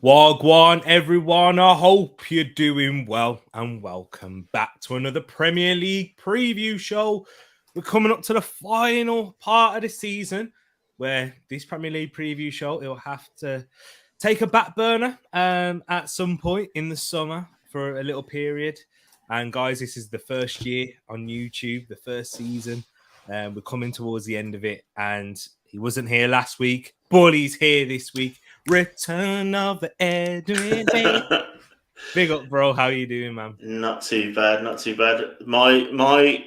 Wagwan, everyone. I hope you're doing well and welcome back to another Premier League preview show. We're coming up to the final part of the season where this Premier League preview show, it'll have to take a back burner at some point in the summer for a little period. And guys, this is the first year on YouTube, the first season. We're coming towards the end of it, and he wasn't here last week, but he's here this week. Return of the Edwin. Big up, bro. How you doing, man? Not too bad, not too bad. My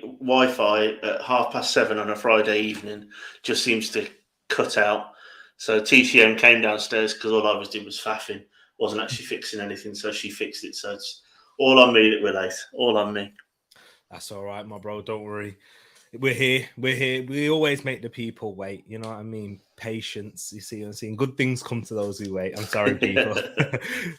Wi-Fi at 7:30 on a Friday evening just seems to cut out. So TCM came downstairs because all I was doing was faffing. Wasn't actually fixing anything, so she fixed it. So it's all on me that we're late. All on me. That's all right, my bro. Don't worry. We're here. We always make the people wait. You know what I mean? Patience. You see what I'm saying? Good things come to those who wait. I'm sorry, people.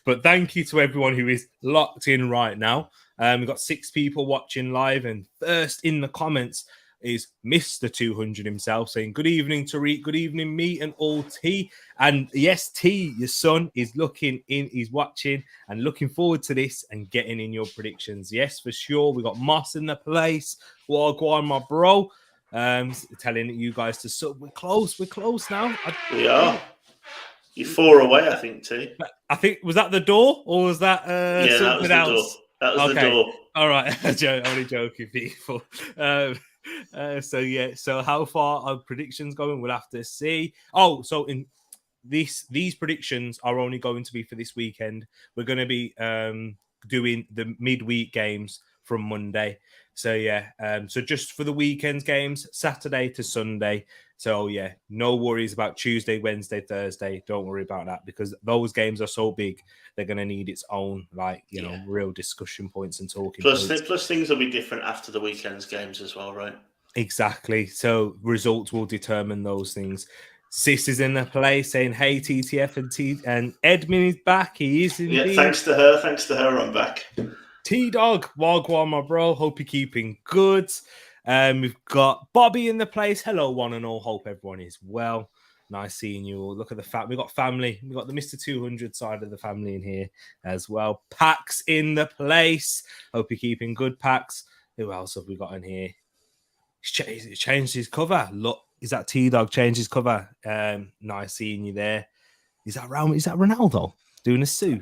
But thank you to everyone who is locked in right now. We've got 6 people watching live. And first in the comments is Mr. 200 himself saying, good evening, Tereak. Good evening, me and all T. And yes, T, your son is looking in. He's watching and looking forward to this and getting in your predictions. Yes, for sure. We got Moss in the place. Well, go on, my bro. Telling you guys to sub. We're close now. We are. You're 4 away, I think, T. I think, was that the door or was that something that was else? That was the door. All right. Only joking, people. So how far are predictions going? We'll have to see. Oh, so in these predictions are only going to be for this weekend. We're going to be doing the midweek games from Monday. So so just for the weekend's games, Saturday to Sunday. So no worries about Tuesday, Wednesday, Thursday. Don't worry about that because those games are so big. They're going to need its own, real discussion points and talking points. Plus things will be different after the weekend's games as well, right? Exactly. So results will determine those things. Sis is in the place saying, hey, TTF and Edmund is back. He is indeed. Yeah, thanks to her, I'm back. T-Dog, Wagwan, my bro. Hope you're keeping good. We've got Bobby in the place. Hello, one and all. Hope everyone is well. Nice seeing you all. Look at the fact we've got family. We've got the Mr. 200 side of the family in here as well. Pax in the place. Hope you're keeping good, Pax. Who else have we got in here? He's changed his cover. Look, is that T-Dog changed his cover? Nice seeing you there. Is that Ronaldo doing a suit?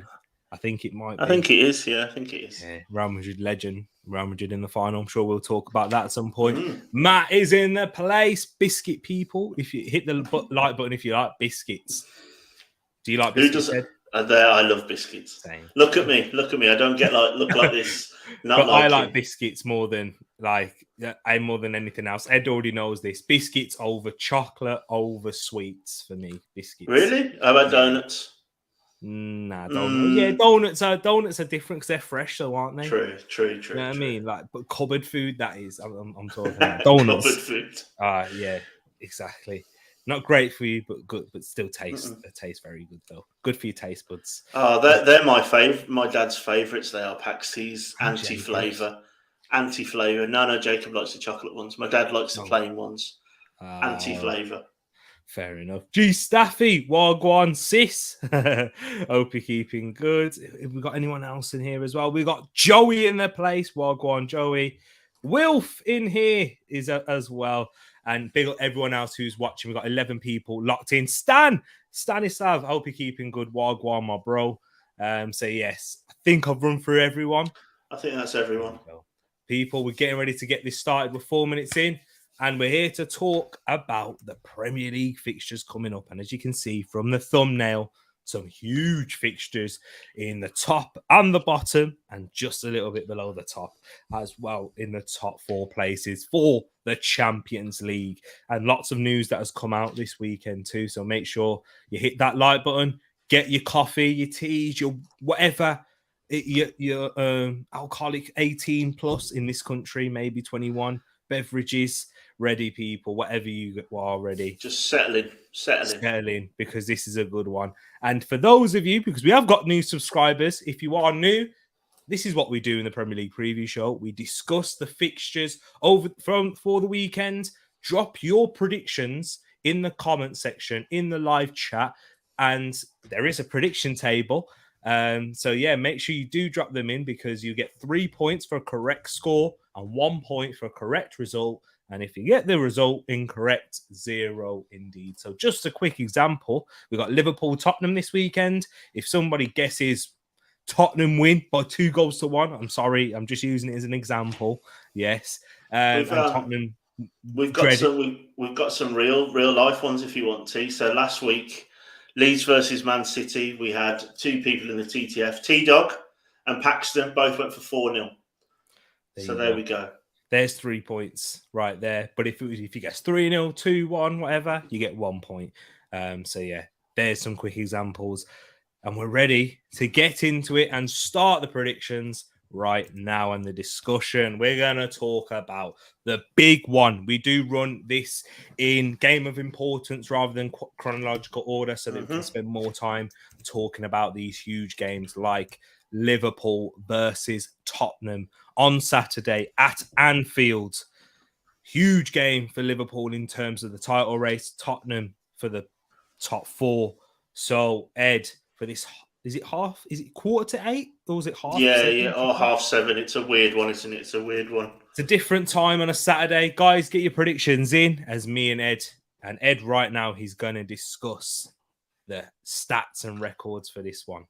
I think it might be. I think it is, yeah. I think it is. Yeah, Real Madrid legend. Real Madrid in the final. I'm sure we'll talk about that at some point. Matt is in the place. Biscuit people. If you hit the like button if you like biscuits. Do you like biscuits? I love biscuits. Same. Look at me. I don't get look like this. But I like biscuits more than more than anything else. Ed already knows this. Biscuits over chocolate over sweets for me. Biscuits. Really? How about donuts? Nah, donuts. Yeah, donuts are different because they're fresh, though, aren't they? True. You know what I mean? But cupboard food, that is. I'm talking about donuts. Cupboard food. Yeah, exactly. Not great for you, but good. But still taste very good, though. Good for your taste buds. Oh, they're my favourite. My dad's favourites. They are Paxies, anti-flavour. No, Jacob likes the chocolate ones. My dad likes the plain ones. Anti-flavour. Fair enough. G Staffy, Wagwan Sis. Hope you're keeping good. Have we got anyone else in here as well? We got Joey in the place. Wagwan Joey. Wilf in here is as well. And big up everyone else who's watching. We've got 11 people locked in. Stanislav, I hope you're keeping good. Wagwan, my bro. So yes, I think I've run through everyone. I think that's everyone. People, we're getting ready to get this started. We're 4 minutes in. And we're here to talk about the Premier League fixtures coming up. And as you can see from the thumbnail, some huge fixtures in the top and the bottom and just a little bit below the top as well in the top 4 places for the Champions League. And lots of news that has come out this weekend too. So make sure you hit that like button, get your coffee, your teas, your whatever, your alcoholic 18 plus in this country, maybe 21 beverages. Ready, people, whatever you are ready. Just settle in, because this is a good one. And for those of you, because we have got new subscribers, if you are new, this is what we do in the Premier League preview show. We discuss the fixtures for the weekend. Drop your predictions in the comment section, in the live chat. and there is a prediction table. So yeah, make sure you do drop them in, because you get 3 points for a correct score and 1 point for a correct result. And if you get the result incorrect, 0 indeed. So just a quick example. We've got Liverpool Tottenham this weekend. If somebody guesses Tottenham win by 2-1, I'm sorry, I'm just using it as an example. Yes. And Tottenham, we've got some real life ones if you want to. So last week, Leeds versus Man City, we had 2 people in the TTF. T-Dog and Paxton both went for 4-0. There we go. There's 3 points right there. But if you guess 3-0, 2-1, whatever, you get 1 point. So yeah, there's some quick examples. And we're ready to get into it and start the predictions right now and the discussion. We're going to talk about the big one. We do run this in game of importance rather than chronological order, so that we can spend more time talking about these huge games like Liverpool versus Tottenham on Saturday at Anfield. Huge game for Liverpool in terms of the title race, Tottenham for the top 4. So Ed, for this, is it 8:15, or was it half? Yeah, or 7:30. It's a weird one, isn't it? It's a weird one. It's a different time on a Saturday. Guys, get your predictions in, as me and Ed right now, he's going to discuss the stats and records for this one.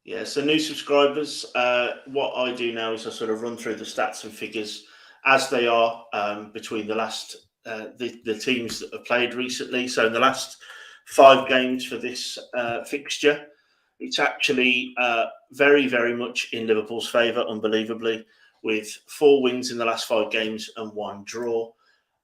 Yeah, so new subscribers, what I do now is I sort of run through the stats and figures as they are between the last the teams that have played recently. So in the last 5 games for this fixture, it's actually very, very much in Liverpool's favour, unbelievably, with 4 wins in the last 5 games and 1 draw.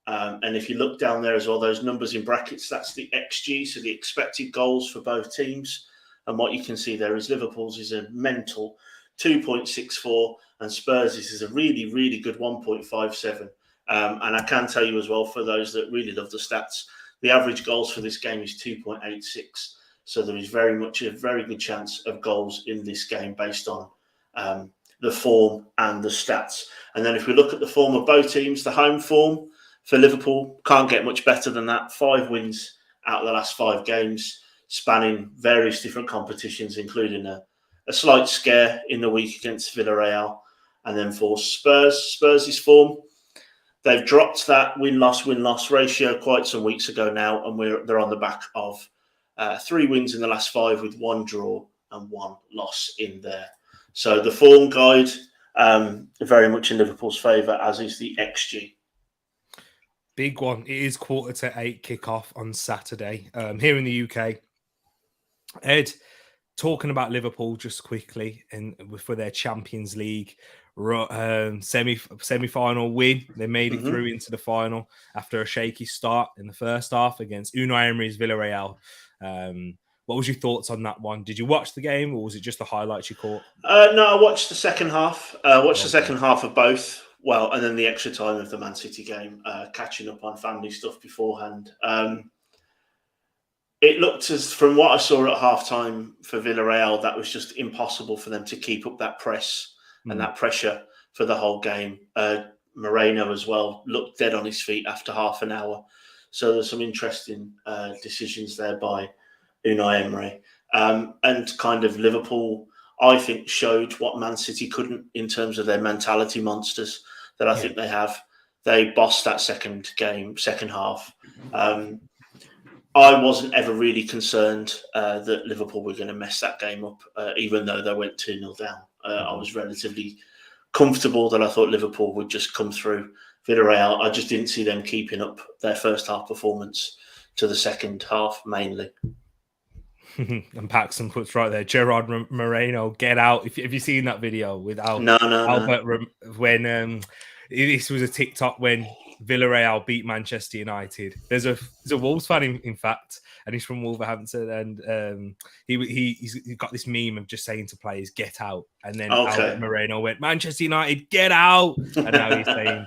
And if you look down there as well, those numbers in brackets, that's the XG, so the expected goals for both teams. And what you can see there is Liverpool's is a mental 2.64, and Spurs is a really, really good 1.57. And I can tell you as well, for those that really love the stats, the average goals for this game is 2.86. So there is very much a very good chance of goals in this game based on the form and the stats. And then if we look at the form of both teams, the home form for Liverpool can't get much better than that. 5 wins out of the last 5 games, spanning various different competitions, including a slight scare in the week against Villarreal. And then for Spurs' form, they've dropped that win-loss ratio quite some weeks ago now, and they're on the back of 3 wins in the last 5 with 1 draw and 1 loss in there. So the form guide, very much in Liverpool's favour, as is the XG. Big one. It is 7:45 kickoff on Saturday here in the UK. Ed, talking about Liverpool just quickly, and for their Champions League semi-final win, they made it through into the final after a shaky start in the first half against Unai Emery's Villarreal. What was your thoughts on that one? Did you watch the game, or was it just the highlights you caught? No, I watched the second half. The second half of both. Well, and then the extra time of the Man City game, catching up on family stuff beforehand. It looked as, from what I saw at halftime for Villarreal, that was just impossible for them to keep up that press and that pressure for the whole game. Moreno as well looked dead on his feet after half an hour. So there's some interesting decisions there by Unai Emery. And kind of Liverpool, I think, showed what Man City couldn't in terms of their mentality monsters that I think they have. They bossed that second half. I wasn't ever really concerned that Liverpool were going to mess that game up, even though they went 2-0 down. I was relatively comfortable that I thought Liverpool would just come through. Villarreal, I just didn't see them keeping up their first half performance to the second half, mainly. And Paxton puts right there, Gerard Moreno, get out. Have you seen that video with Albert? No. When this was a TikTok when Villarreal beat Manchester United. There's a Wolves fan, in fact, and he's from Wolverhampton, and he's got this meme of just saying to players, "Get out," and then Albert Moreno went, "Manchester United, get out," and now he's saying,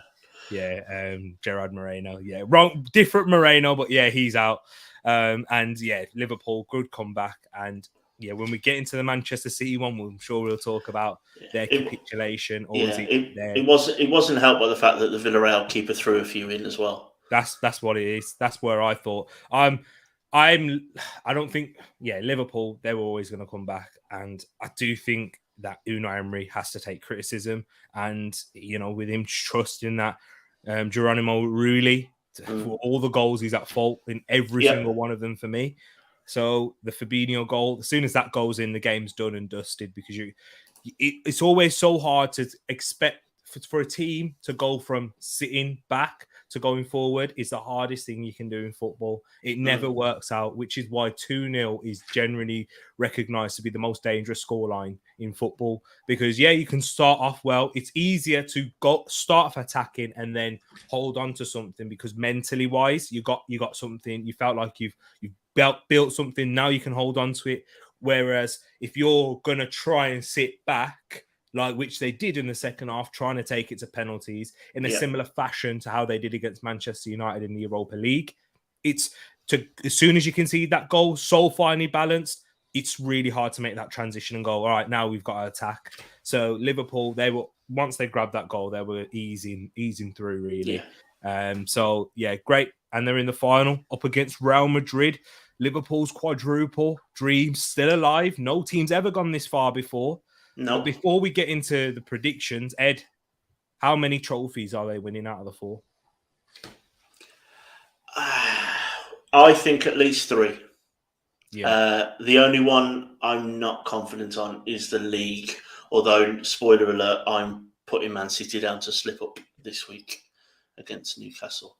Gerard Moreno, wrong, different Moreno, but he's out. And Liverpool, good comeback, and when we get into the Manchester City one, I'm sure we'll talk about their capitulation. It wasn't helped by the fact that the Villarreal keeper threw a few in as well. That's what it is. That's where I thought. don't think, Liverpool, they were always going to come back. And I do think that Unai Emery has to take criticism. And, with him trusting that Geronimo Rulli, for all the goals, he's at fault in every single one of them for me. So the Fabinho goal, as soon as that goes in, the game's done and dusted, because it's always so hard to expect for a team to go from sitting back to going forward is the hardest thing you can do in football. It never works out, which is why 2-0 is generally recognised to be the most dangerous scoreline in football. Because, you can start off well. It's easier to start off attacking and then hold on to something, because mentally wise, you got something. You felt like you've built something. Now you can hold on to it. Whereas if you're going to try and sit back, which they did in the second half, trying to take it to penalties in a similar fashion to how they did against Manchester United in the Europa League. As soon as you can see that goal so finely balanced, it's really hard to make that transition and go, all right, now we've got to attack. So Liverpool, once they grabbed that goal, they were easing through, really. Great. And they're in the final up against Real Madrid. Liverpool's quadruple dreams still alive. No team's ever gone this far before. No. But before we get into the predictions, Ed, how many trophies are they winning out of the 4? I think at least 3. Yeah. The only one I'm not confident on is the League. Although, spoiler alert, I'm putting Man City down to slip up this week against Newcastle.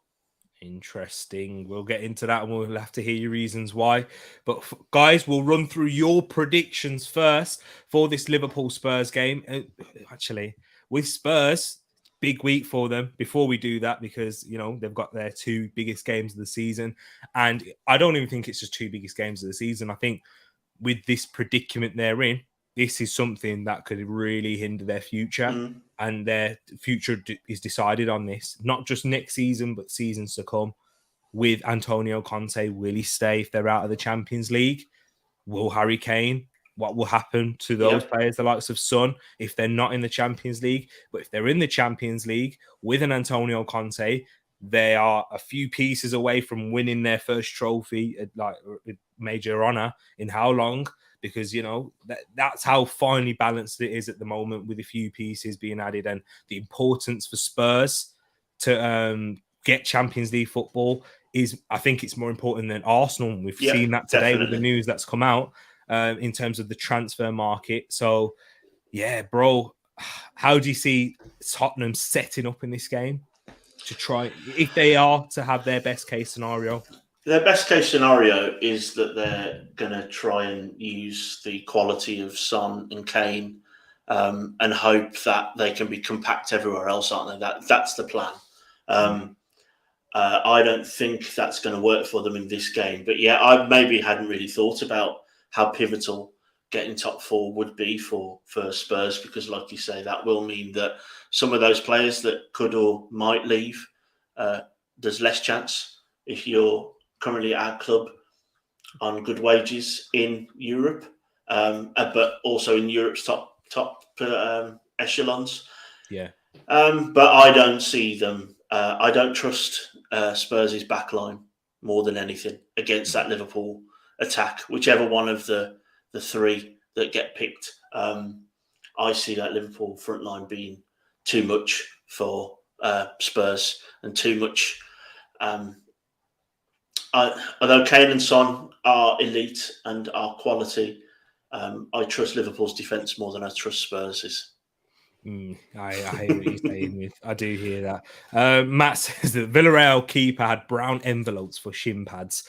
Interesting. We'll get into that and we'll have to hear your reasons why. But guys, we'll run through your predictions first for this Liverpool Spurs game. Actually, with Spurs, big week for them before we do that, because, they've got their 2 biggest games of the season. And I don't even think it's just 2 biggest games of the season. I think with this predicament they're in, this is something that could really hinder their future. And their future is decided on this, not just next season, but seasons to come. With Antonio Conte, will he stay if they're out of the Champions League? Will Harry Kane? What will happen to those players, the likes of Son, if they're not in the Champions League? But if they're in the Champions League with an Antonio Conte, they are a few pieces away from winning their first trophy, major honour, in how long? Because, that's how finely balanced it is at the moment, with a few pieces being added, and the importance for Spurs to get Champions League football I think it's more important than Arsenal. We've seen that today with the news that's come out in terms of the transfer market. So, bro, how do you see Tottenham setting up in this game to try, if they are to have their best case scenario? Their best case scenario is that they're going to try and use the quality of Son and Kane and hope that they can be compact everywhere else, aren't they? That's the plan. I don't think that's going to work for them in this game. But I maybe hadn't really thought about how pivotal getting top 4 would be for Spurs, because, like you say, that will mean that some of those players that could or might leave, there's less chance if you're currently at our club on good wages in Europe, but also in Europe's top echelons. But I don't see them. I don't trust Spurs' backline more than anything against that Liverpool attack, whichever one of the 3 that get picked. I see that Liverpool front line being too much for Spurs, and too much. Although Kane and Son are elite and are quality, I trust Liverpool's defence more than I trust Spurs'. I hear what you're saying. I do hear that. Matt says that Villarreal keeper had brown envelopes for shin pads.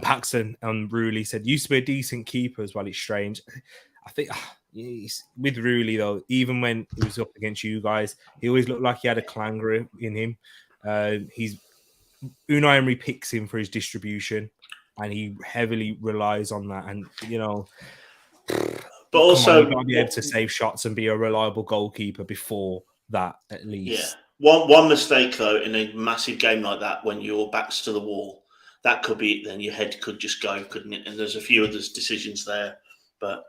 Paxton and Rulli said, used to be a decent keeper as well. It's strange. I think with Rulli, though, even when he was up against you guys, he always looked like he had a clanger in him. Unai Emery picks him for his distribution, and he heavily relies on that. And, but also, you got to be able to save shots and be a reliable goalkeeper before that, at least. One mistake, though, in a massive game like that, when your back's to the wall, that could be it. Then your head could just go, couldn't it? And there's a few other decisions there, but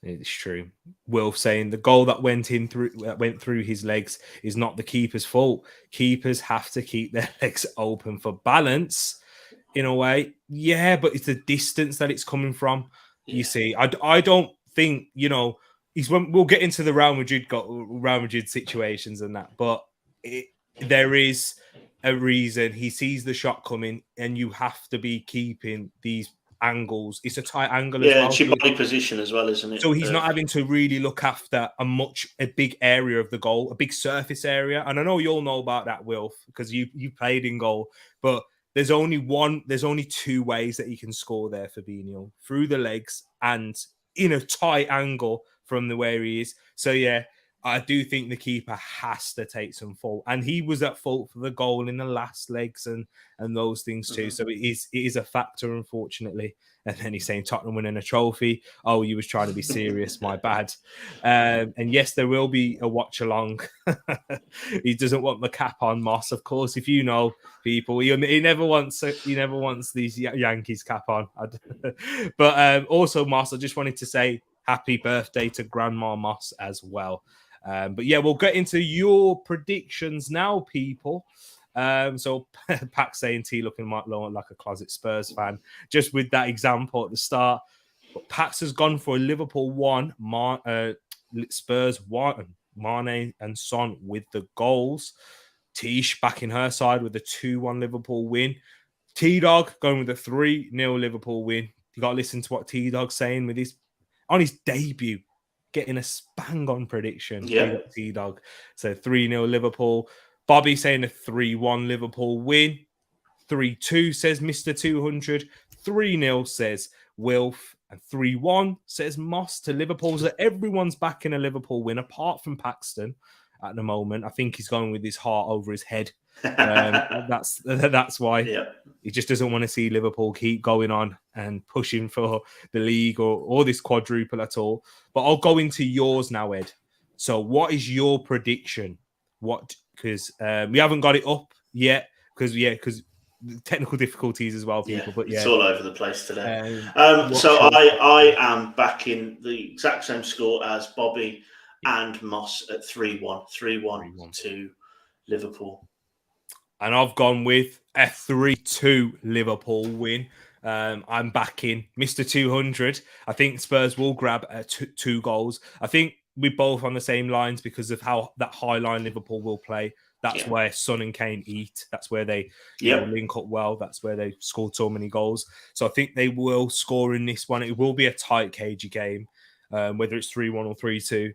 it's true. Wilf saying the goal that went through his legs is not the keeper's fault. Keepers have to keep their legs open for balance. in a way. Yeah, but it's the distance that it's coming from. Yeah. You see, I don't think, you know, we'll get into the Real Madrid situations and that, but there is a reason he sees the shot coming, and you have to be keeping these angles. It's a tight angle as well. It's your body position as well, isn't it? So he's not having to really look after a big area of the goal, a big surface area. And I know you all know about that, Wilf, because you played in goal, but there's only two ways that he can score there, Fabinho: through the legs and in a tight angle from the where he is. So yeah, I do think the keeper has to take some fault, and he was at fault for the goal in the last legs and those things too. So it is a factor, unfortunately. And then he's saying Tottenham winning a trophy. Oh, you was trying to be serious. My bad. And yes, there will be a watch along. He doesn't want the cap on, Moss. Of course, if you know people, he never wants these Yankees cap on. But also, Moss, I just wanted to say happy birthday to Grandma Moss as well. But yeah, we'll get into your predictions now, people. So Pac saying T looking like a closet Spurs fan, just with that example at the start. But Pax has gone for a Liverpool 1, Spurs 1, Mane and Son with the goals. Tish backing her side with a 2-1 Liverpool win. T-Dog going with a 3-0 Liverpool win. You got to listen to what T-Dog's saying with on his debut, getting a spang-on prediction. Yeah. T-Dog. So 3-0 Liverpool. Bobby saying a 3-1 Liverpool win. 3-2 says Mr. 200. 3-0 says Wilf. And 3-1 says Moss to Liverpool. So everyone's backing a Liverpool win, apart from Paxton at the moment. I think he's going with his heart over his head. That's why. Yeah. He just doesn't want to see Liverpool keep going on and pushing for the league or this quadruple at all. But I'll go into yours now, Ed. So what is your prediction? Because we haven't got it up yet because technical difficulties as well, people. But it's all over the place today. So I am backing the exact same score as Bobby and Moss at 3-1 to Liverpool. And I've gone with a 3-2 Liverpool win. I'm backing Mr. 200. I think Spurs will grab two goals. I think we're both on the same lines because of how that high line Liverpool will play. That's where Son and Kane eat. That's where they link up well. That's where they scored so many goals. So I think they will score in this one. It will be a tight, cagey game, whether it's 3-1 or 3-2.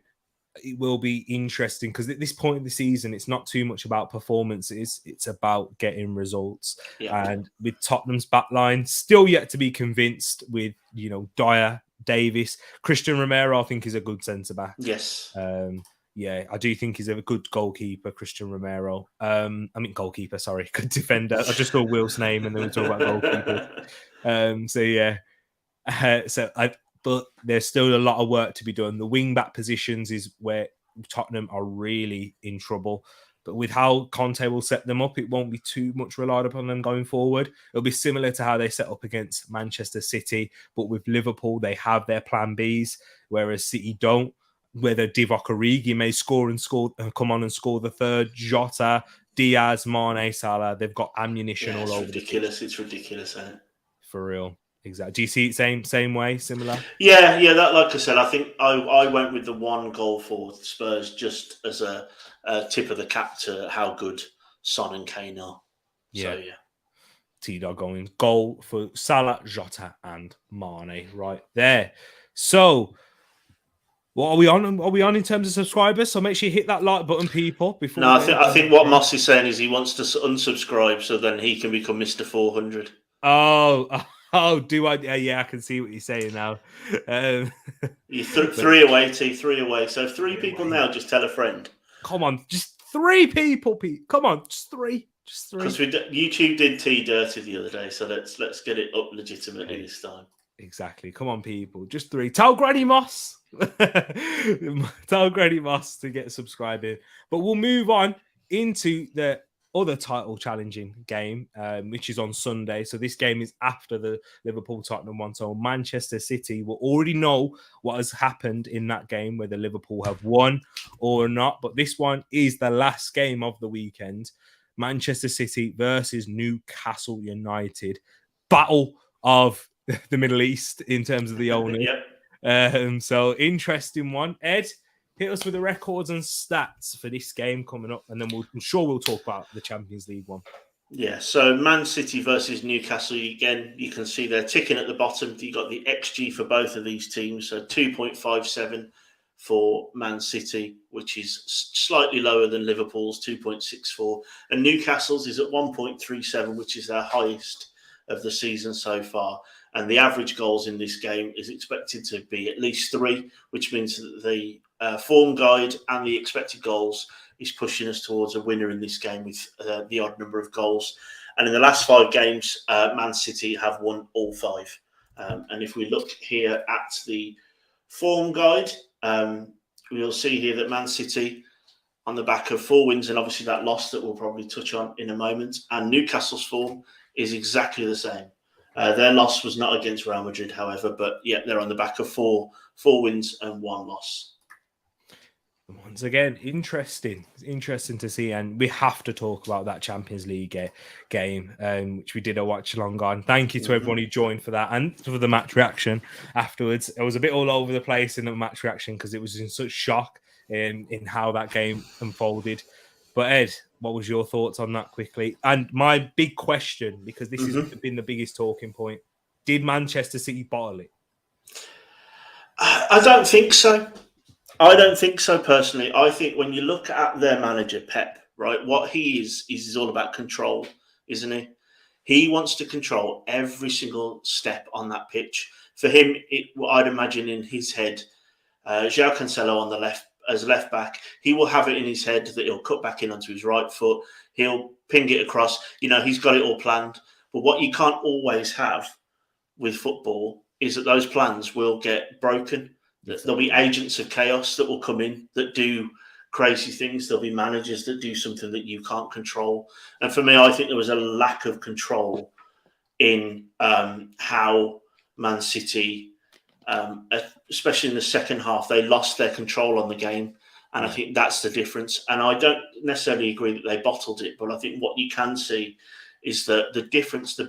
It will be interesting because at this point in the season, it's not too much about performances. It's about getting results. And with Tottenham's backline, still yet to be convinced with, Dyer, Davis. Christian Romero, I think, is a good centre-back. Yes. I do think he's a good goalkeeper, Christian Romero. Goalkeeper, sorry. Good defender. I just saw Will's name and then we talk about goalkeepers. But there's still a lot of work to be done. The wing-back positions is where Tottenham are really in trouble. But with how Conte will set them up, it won't be too much relied upon them going forward. It'll be similar to how they set up against Manchester City. But with Liverpool, they have their plan Bs, whereas City don't. Whether Divock Origi may come on and score the third, Jota, Diaz, Mane, Salah, they've got ammunition all over. It's ridiculous, isn't it? For real. Exactly. Do you see it same way, similar? Yeah. That, like I said, I think I went with the 1 goal for Spurs just as a tip of the cap to how good Son and Kane are. Yeah. So, yeah. T-Dog going goal for Salah, Jota, and Mane right there. So, what are we on? Are we on in terms of subscribers? So make sure you hit that like button, people. Before I think what Moss is saying is he wants to unsubscribe so then he can become Mr. 400. Oh, do I? Yeah, I can see what you're saying now. You 3 away, T, 3 away. So 3 people now, just tell a friend. Come on, just 3 people, Pete. Come on, just 3. Just 3. Because YouTube did T dirty the other day, so let's get it up legitimately this time. Exactly. Come on, people. Just 3. Tell Granny Moss. Tell Granny Moss to get subscribing. But we'll move on into the other title challenging game, which is on Sunday. So this game is after the Liverpool Tottenham one. So Manchester City will already know what has happened in that game, whether Liverpool have won or not. But this one is the last game of the weekend. Manchester City versus Newcastle United. battle of the Middle East in terms of the owners. Yep. So interesting one. Ed, hit us with the records and stats for this game coming up, and then I'm sure we'll talk about the Champions League one. Yeah, so Man City versus Newcastle, again, you can see they're ticking at the bottom. You've got the XG for both of these teams, so 2.57 for Man City, which is slightly lower than Liverpool's 2.64. And Newcastle's is at 1.37, which is their highest of the season so far. And the average goals in this game is expected to be at least 3, which means that the form guide and the expected goals is pushing us towards a winner in this game with the odd number of goals. And in the last 5 games, Man City have won all 5. And if we look here at the form guide, we'll see here that Man City, on the back of 4 wins and obviously that loss that we'll probably touch on in a moment, and Newcastle's form is exactly the same. Their loss was not against Real Madrid, however, but yeah, they're on the back of 4 wins and 1 loss. Once again, interesting to see, and we have to talk about that Champions League game, which we did a watch along on. Thank you to everyone who joined for that and for the match reaction afterwards. It was a bit all over the place in the match reaction because it was in such shock in how that game unfolded. But Ed, what was your thoughts on that quickly? And my big question, because this has been the biggest talking point, did Manchester City bottle it? I don't think so. I don't think so personally. I think when you look at their manager, Pep, right, what he is all about control, isn't he? He wants to control every single step on that pitch. For him, I'd imagine in his head, João Cancelo on the left, as left back, he will have it in his head that he'll cut back in onto his right foot. He'll ping it across. He's got it all planned. But what you can't always have with football is that those plans will get broken. There'll be agents of chaos that will come in that do crazy things. There'll be managers that do something that you can't control. And for me, I think there was a lack of control in how Man City, especially in the second half, they lost their control on the game. And I think that's the difference. And I don't necessarily agree that they bottled it, but I think what you can see is that the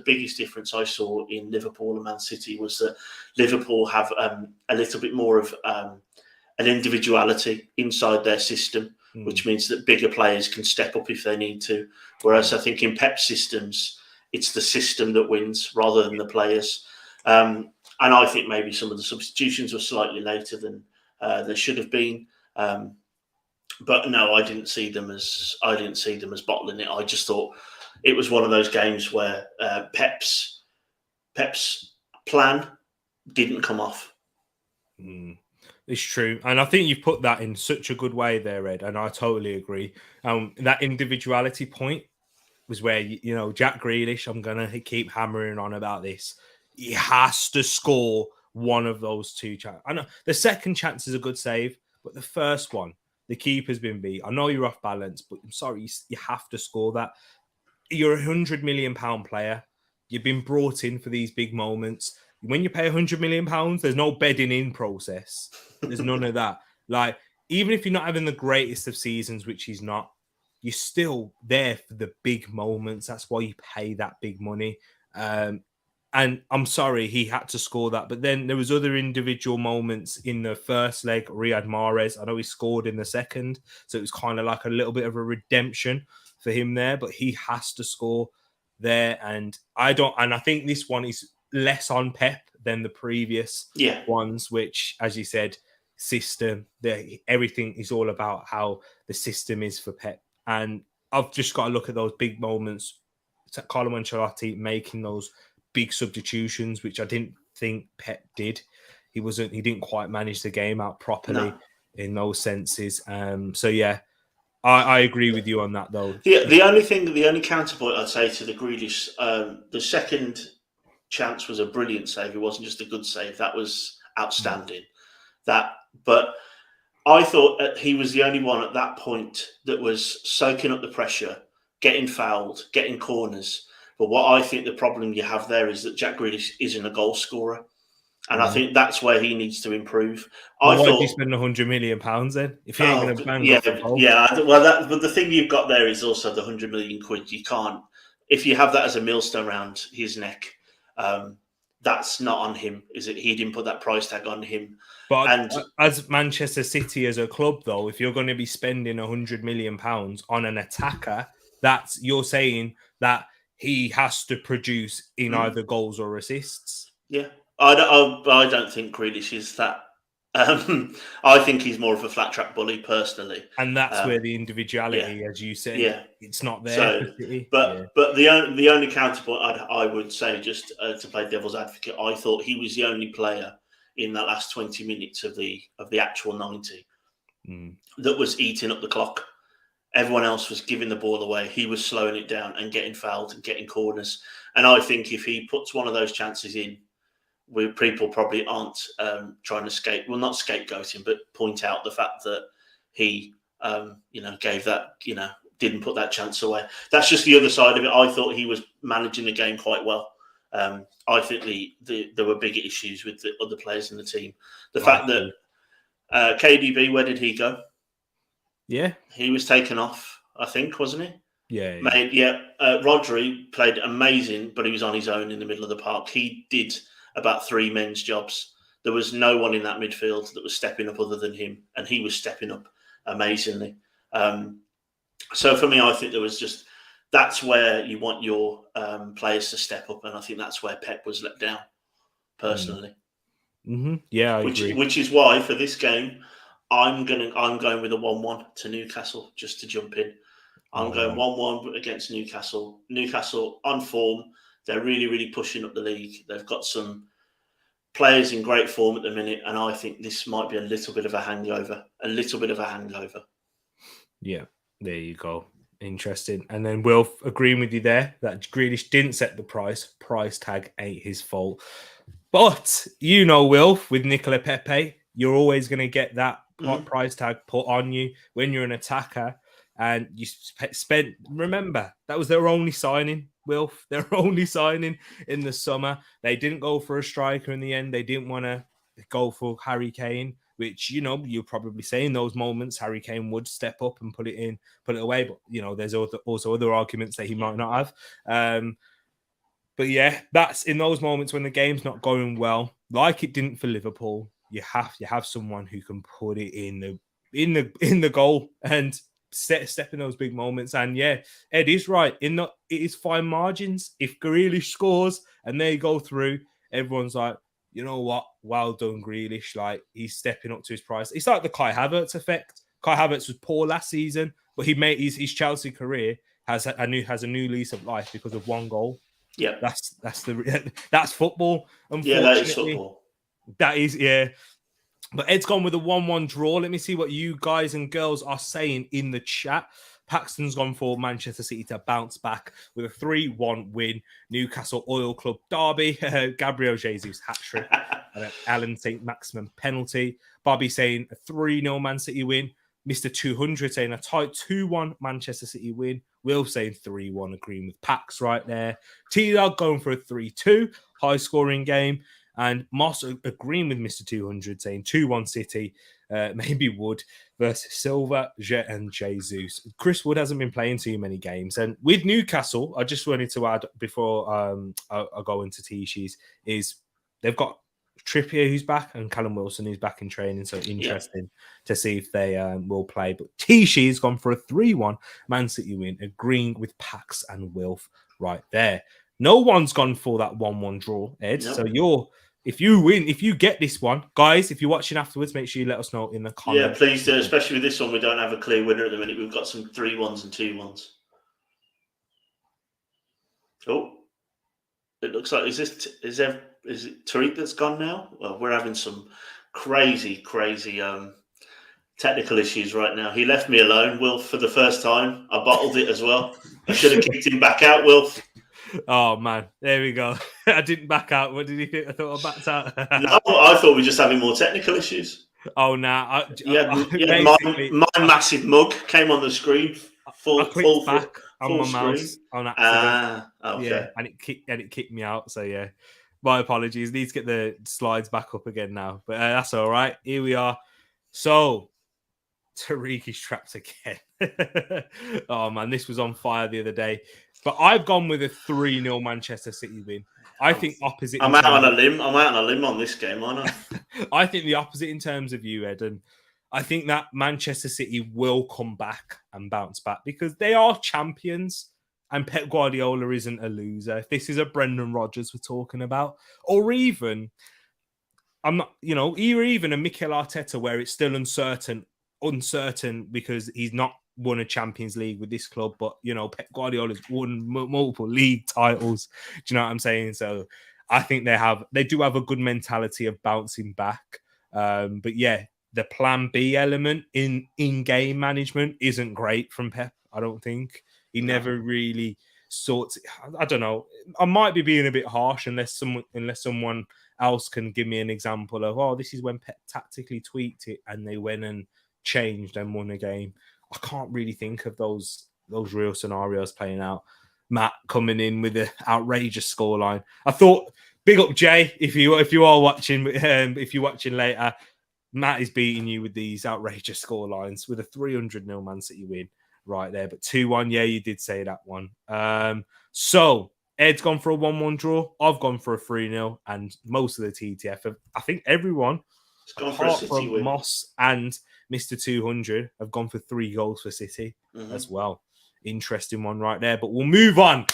biggest difference I saw in Liverpool and Man City was that Liverpool have a little bit more of an individuality inside their system, which means that bigger players can step up if they need to. Whereas I think in Pep's systems, it's the system that wins rather than the players. And I think maybe some of the substitutions were slightly later than they should have been. But no, I didn't see them as bottling it. I just thought it was one of those games where Pep's plan didn't come off. It's true. And I think you've put that in such a good way there, Ed, and I totally agree. That individuality point was where, Jack Grealish, I'm going to keep hammering on about this. He has to score one of those 2 chances. I know the second chance is a good save, but the first one, the keeper's been beat. I know you're off balance, but I'm sorry, you have to score that. You're a £100 million player. You've been brought in for these big moments. When you pay £100 million, there's no bedding in process. There's none of that. Like, even if you're not having the greatest of seasons, which he's not, you're still there for the big moments. That's why you pay that big money. And I'm sorry, he had to score that. But then there was other individual moments in the first leg. Riyad Mahrez, I know he scored in the second. So it was kind of like a little bit of a redemption for him there, but he has to score there. And I think this one is less on Pep than the previous ones, which, as you said, system, everything is all about how the system is for Pep. And I've just got to look at those big moments. Carlo Ancelotti making those big substitutions, which I didn't think Pep did. He didn't quite manage the game out properly in those senses. So yeah, I agree with you on that, though. The only counterpoint I'd say to the Grealish, the second chance was a brilliant save. It wasn't just a good save. That was outstanding. But I thought he was the only one at that point that was soaking up the pressure, getting fouled, getting corners. But what I think the problem you have there is that Jack Grealish isn't a goal scorer. And I think that's where he needs to improve. Why do you spend £100 million then? If you ain't going to bang but the thing you've got there is also the £100 million. You can't, if you have that as a millstone around his neck, That's not on him, is it? He didn't put that price tag on him. But And as Manchester City as a club, though, if you're going to be spending £100 million on an attacker, you're saying that he has to produce in either goals or assists. Yeah, I don't think Grealish is that. I think he's more of a flat track bully, personally, and that's where the individuality, as you say, it's not there. So, for City. but the only counterpoint I would say, just to play devil's advocate, I thought he was the only player in that last 20 minutes of the actual 90 that was eating up the clock. Everyone else was giving the ball away. He was slowing it down and getting fouled and getting corners. And I think if he puts one of those chances in, people probably aren't trying to not scapegoat him, but point out the fact that he, gave that, didn't put that chance away. That's just the other side of it. I thought he was managing the game quite well. I think there were bigger issues with the other players in the team. The fact that KDB, where did he go? Yeah, he was taken off, I think, wasn't he? Yeah. Rodri played amazing, but he was on his own in the middle of the park. He did about 3 men's jobs. There was no one in that midfield that was stepping up other than him, and he was stepping up amazingly. So for me, I think that's where you want your players to step up, and I think that's where Pep was let down, personally. Mm-hmm. Yeah, I agree. Which is why for this game, I'm going with a 1-1 to Newcastle, just to jump in. I'm going 1-1 against Newcastle. Newcastle on form. They're really, really pushing up the league. They've got some players in great form at the minute, and I think this might be a little bit of a hangover. Yeah, there you go. Interesting. And then Will, agreeing with you there that Grealish didn't set the price tag ain't his fault. But Will, with Nicola Pepe, you're always going to get that price tag put on you when you're an attacker. And you spent, remember, that was their only signing, Wilf. Their only signing in the summer. They didn't go for a striker in the end. They didn't want to go for Harry Kane, which, you're probably saying those moments Harry Kane would step up and put it away. But, there's also other arguments that he might not have. But yeah, that's in those moments when the game's not going well, like it didn't for Liverpool. You have someone who can put it in the goal and step in those big moments. And yeah, Ed is right. It is fine margins. If Grealish scores and they go through, everyone's like, you know what? Well done, Grealish. Like, he's stepping up to his price. It's like the Kai Havertz effect. Kai Havertz was poor last season, but he made his Chelsea career has a new lease of life because of one goal. Yeah, that's football. Unfortunately, yeah, that is football. That is, yeah. But Ed's gone with a 1-1 draw. Let me see what you guys and girls are saying in the chat. Paxton's gone for Manchester City to bounce back with a 3-1 win. Newcastle Oil Club derby. Gabriel Jesus hat-trick. And Alan St. Maximin penalty. Bobby saying a 3-0 Man City win. Mr. 200 saying a tight 2-1 Manchester City win. Will saying 3-1, agreeing with Pax right there. T-Dog going for a 3-2. High-scoring game. And Moss agreeing with Mr. 200, saying 2-1 City, maybe Wood versus Silva, Jet and Jesus. Chris Wood hasn't been playing too many games. And with Newcastle, I just wanted to add before I go into Tishi's, is they've got Trippier who's back and Callum Wilson who's back in training. So interesting to see if they will play. But Tishi's gone for a 3-1 Man City win, agreeing with Pax and Wilf right there. No one's gone for that 1-1 draw, Ed. No. So if you get this one, guys, if you're watching afterwards, make sure you let us know in the comments. Yeah, please do. Especially with this one, we don't have a clear winner at the minute. We've got some 3-1s and 2-1s. Oh, it looks like is it Tereak that's gone now? Well, we're having some crazy technical issues right now. He left me alone, Wilf, for the first time. I bottled it as well. I should have kicked him back out, Wilf. Oh man, there we go. I didn't back out. What did you think? I thought I backed out. No, I thought we were just having more technical issues. Oh, nah. My massive mug came on the screen. Full back on my mouse on accident. Okay. Yeah, and it kicked me out. So yeah, my apologies. Need to get the slides back up again now, but that's all right. Here we are. So Tereak is trapped again. Oh man, this was on fire the other day. But I've gone with a 3-0 Manchester City win. I think opposite. I'm out on a limb. I'm out on a limb on this game, aren't I? I think the opposite in terms of you, Ed. And I think that Manchester City will come back and bounce back because they are champions. And Pep Guardiola isn't a loser. If this is a Brendan Rodgers we're talking about, or even, I'm not, even a Mikel Arteta where it's still uncertain because he's not won a Champions League with this club, but Pep Guardiola's won multiple league titles. Do you know what I'm saying? So I think they do have a good mentality of bouncing back. But yeah, the plan B element in game management isn't great from Pep. I don't think he never really sorts. I don't know. I might be being a bit harsh unless someone else can give me an example of this is when Pep tactically tweaked it and they went and changed and won a game. I can't really think of those real scenarios playing out. Matt coming in with an outrageous scoreline. I thought, big up Jay if you are watching. If you're watching later, Matt is beating you with these outrageous scorelines with a 300-0 Man City win right there. But 2-1, yeah, you did say that one. So Ed's gone for a 1-1 draw. I've gone for a 3-0, and most of the TTF, I think everyone, apart from Moss and Mr. 200, have gone for 3 goals for City as well. Interesting one right there. But we'll move on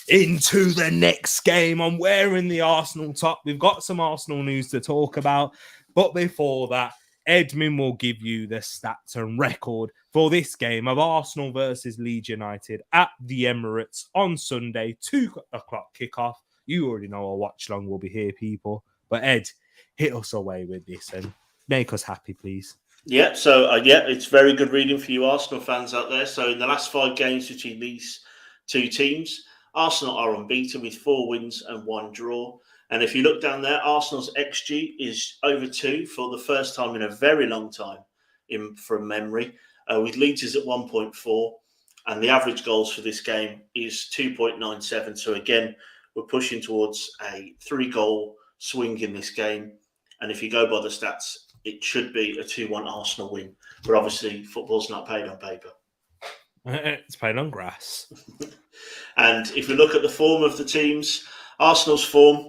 into the next game. I'm wearing the Arsenal top. We've got some Arsenal news to talk about. But before that, Edmund will give you the stats and record for this game of Arsenal versus Leeds United at the Emirates on Sunday, 2 o'clock kickoff. You already know our watch long will be here, people. But Ed, hit us away with this and make us happy, please. Yeah, so it's very good reading for you Arsenal fans out there. So in the last 5 games between these two teams, Arsenal are unbeaten with 4 wins and 1 draw. And if you look down there, Arsenal's XG is over 2 for the first time in a very long time from memory. With Leeds is at 1.4, and the average goals for this game is 2.97. So again, we're pushing towards a 3-goal swing in this game. And if you go by the stats, it should be a 2-1 Arsenal win. But obviously, football's not paid on paper. It's played on grass. And if we look at the form of the teams, Arsenal's form,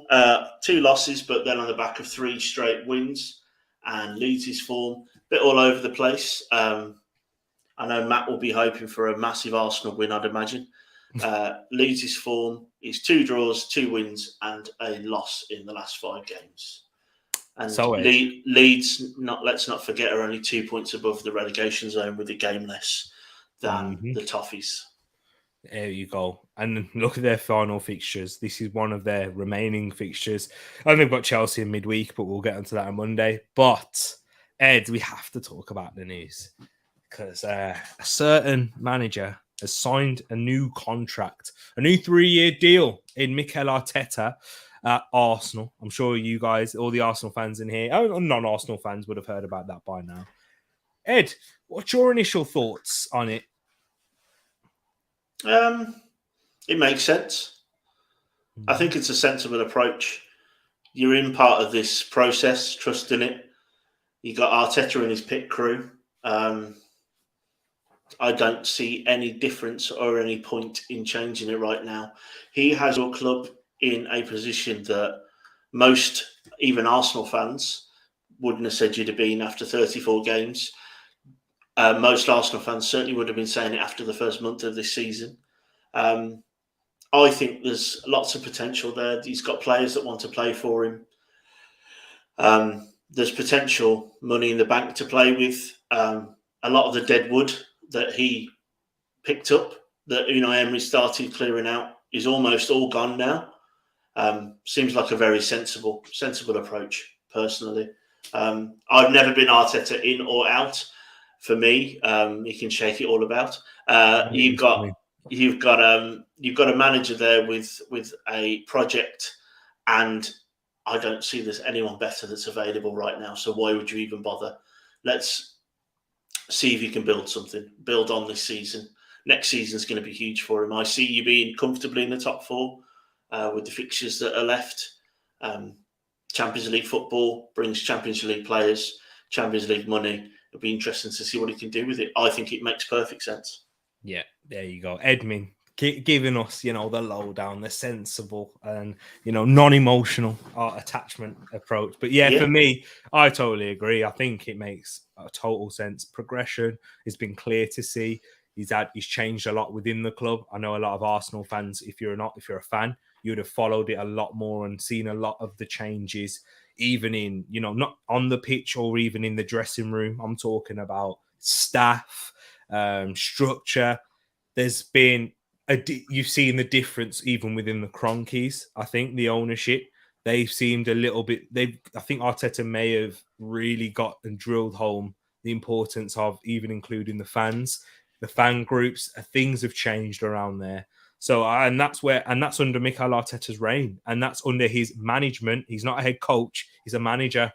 2 losses, but then on the back of 3 straight wins. And Leeds' form, a bit all over the place. I know Matt will be hoping for a massive Arsenal win, I'd imagine. Leeds' form is 2 draws, 2 wins, and a loss in the last 5 games. And so Leeds, let's not forget, are only 2 points above the relegation zone with a game less than the Toffees. There you go. And look at their final fixtures. This is one of their remaining fixtures. And they've got Chelsea in midweek, but we'll get onto that on Monday. But, Ed, we have to talk about the news because a certain manager has signed a new contract, a new 3-year deal in Mikel Arteta at Arsenal. I'm sure you guys, all the Arsenal fans in here, non-Arsenal fans would have heard about that by now. Ed, what's your initial thoughts on it? It makes sense. I think it's a sensible approach. You're in part of this process, trust in it. You got Arteta and his pit crew. I don't see any difference or any point in changing it right now. He has your club in a position that most, even Arsenal fans, wouldn't have said you'd have been after 34 games. Most Arsenal fans certainly would have been saying it after the first month of this season. I think there's lots of potential there. He's got players that want to play for him. There's potential money in the bank to play with. A lot of the dead wood that he picked up, that Unai Emery started clearing out, is almost all gone now. Seems like a very sensible approach, personally. I've never been Arteta in or out. For me, you can shake it all about. You've got a manager there with a project, and I don't see there's anyone better that's available right now. So why would you even bother? Let's see if you can build on this season. Next season's going to be huge for him. I see you being comfortably in the top 4 with the fixtures that are left. Champions League football brings Champions League players, Champions League money. It'll be interesting to see what he can do with it. I think it makes perfect sense. Yeah, there you go. Edmin giving us, the lowdown, the sensible and, non-emotional attachment approach. But yeah, for Yeah. me, I totally agree. I think it makes a total sense. Progression has been clear to see. He's changed a lot within the club. I know a lot of Arsenal fans, if you're a fan, you would have followed it a lot more and seen a lot of the changes, even in, not on the pitch or even in the dressing room. I'm talking about staff, structure. There's been you've seen the difference even within the Cronkies. I think the ownership, they've seemed a little bit. I think Arteta may have really got and drilled home the importance of even including the fans, the fan groups. Things have changed around there. So, and that's under Mikel Arteta's reign, and that's under his management. He's not a head coach; he's a manager,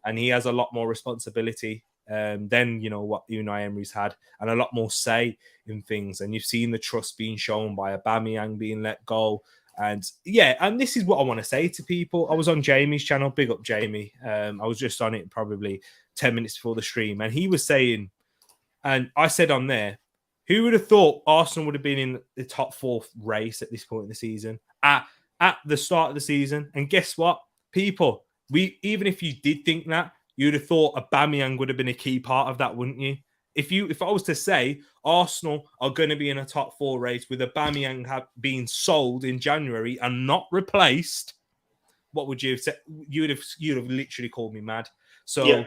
and he has a lot more responsibility than what Unai Emery's had, and a lot more say in things. And you've seen the trust being shown by Aubameyang being let go. And this is what I want to say to people. I was on Jamie's channel, big up Jamie. I was just on it probably 10 minutes before the stream, and he was saying, and I said on there, who would have thought Arsenal would have been in the top 4 race at this point in the season, at the start of the season? And guess what, people, even if you did think that, you'd have thought Aubameyang would have been a key part of that, wouldn't you? If I was to say Arsenal are going to be in a top 4 race with Aubameyang being sold in January and not replaced, what would you have said? You'd have literally called me mad. So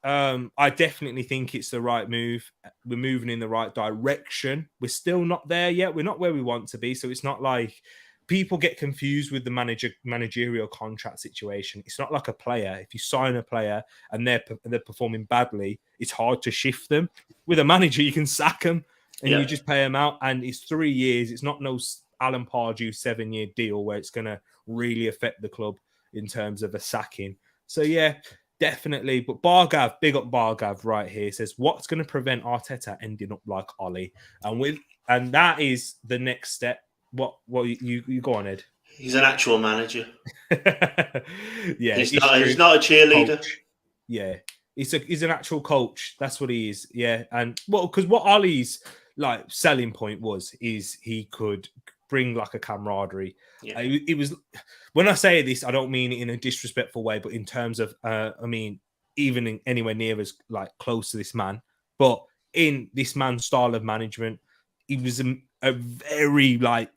I definitely think it's the right move. We're moving in the right direction. We're still not there yet. We're not where we want to be. So it's not like people get confused with the managerial contract situation. It's not like a player. If you sign a player and they're performing badly, it's hard to shift them. With a manager, you can sack them and you just pay them out. And it's 3 years. It's not no Alan Pardew 7-year deal where it's going to really affect the club in terms of a sacking. So definitely. But Bargav, big up Bargav right here, says, what's going to prevent Arteta ending up like Ollie? And that is the next step. What you go on, Ed? He's an actual manager. He's not a cheerleader. Coach. Yeah, he's an actual coach. That's what he is. Yeah, and because what Ollie's like selling point is he could bring like a camaraderie. Yeah. It was, when I say this, I don't mean it in a disrespectful way, but in terms of, even anywhere near as like close to this man, but in this man's style of management, he was a very like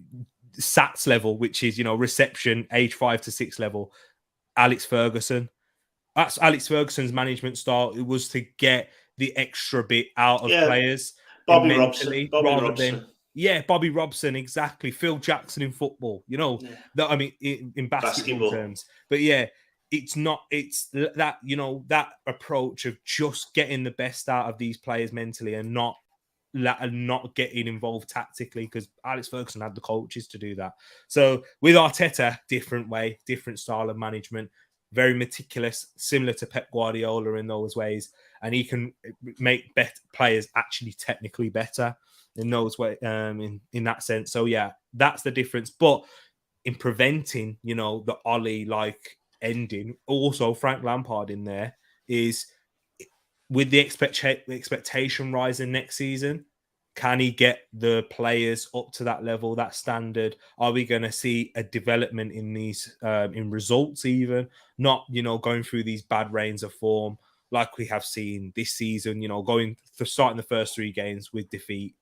SATS level, which is, reception, age 5 to 6 level. Alex Ferguson. That's Alex Ferguson's management style. It was to get the extra bit out of players. Bobby Robson. Bobby Robson, exactly. Phil Jackson in football, in basketball terms. But it's that, that approach of just getting the best out of these players mentally and not getting involved tactically, because Alex Ferguson had the coaches to do that. So with Arteta, different way, different style of management, very meticulous, similar to Pep Guardiola in those ways. And he can make players actually technically better in those ways, in that sense. So that's the difference. But in preventing, the Ollie like ending, also Frank Lampard in there is, with the expectation rising next season, can he get the players up to that level, that standard? Are we going to see a development in these in results, even not going through these bad reigns of form like we have seen this season? Starting the first 3 games with defeat,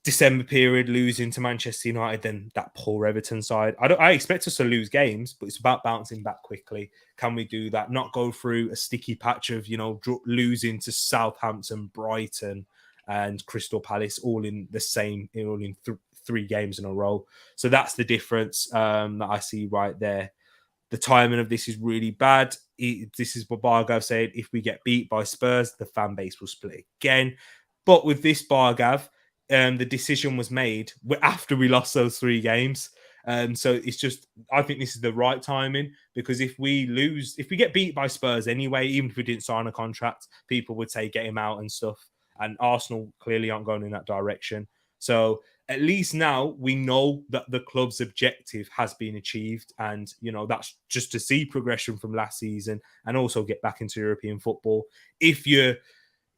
December period losing to Manchester United, then that poor Everton side. I expect us to lose games, but it's about bouncing back quickly. Can we do that? Not go through a sticky patch of losing to Southampton, Brighton, and Crystal Palace all in 3 games in a row. So that's the difference that I see right there. The timing of this is really bad. This is what Bargav said. If we get beat by Spurs, the fan base will split again. But with this, Bargav, the decision was made after we lost those 3 games. So it's just, I think this is the right timing, because if we get beat by Spurs anyway, even if we didn't sign a contract, people would say get him out and stuff. And Arsenal clearly aren't going in that direction. So at least now we know that the club's objective has been achieved. And, that's just to see progression from last season and also get back into European football. If you're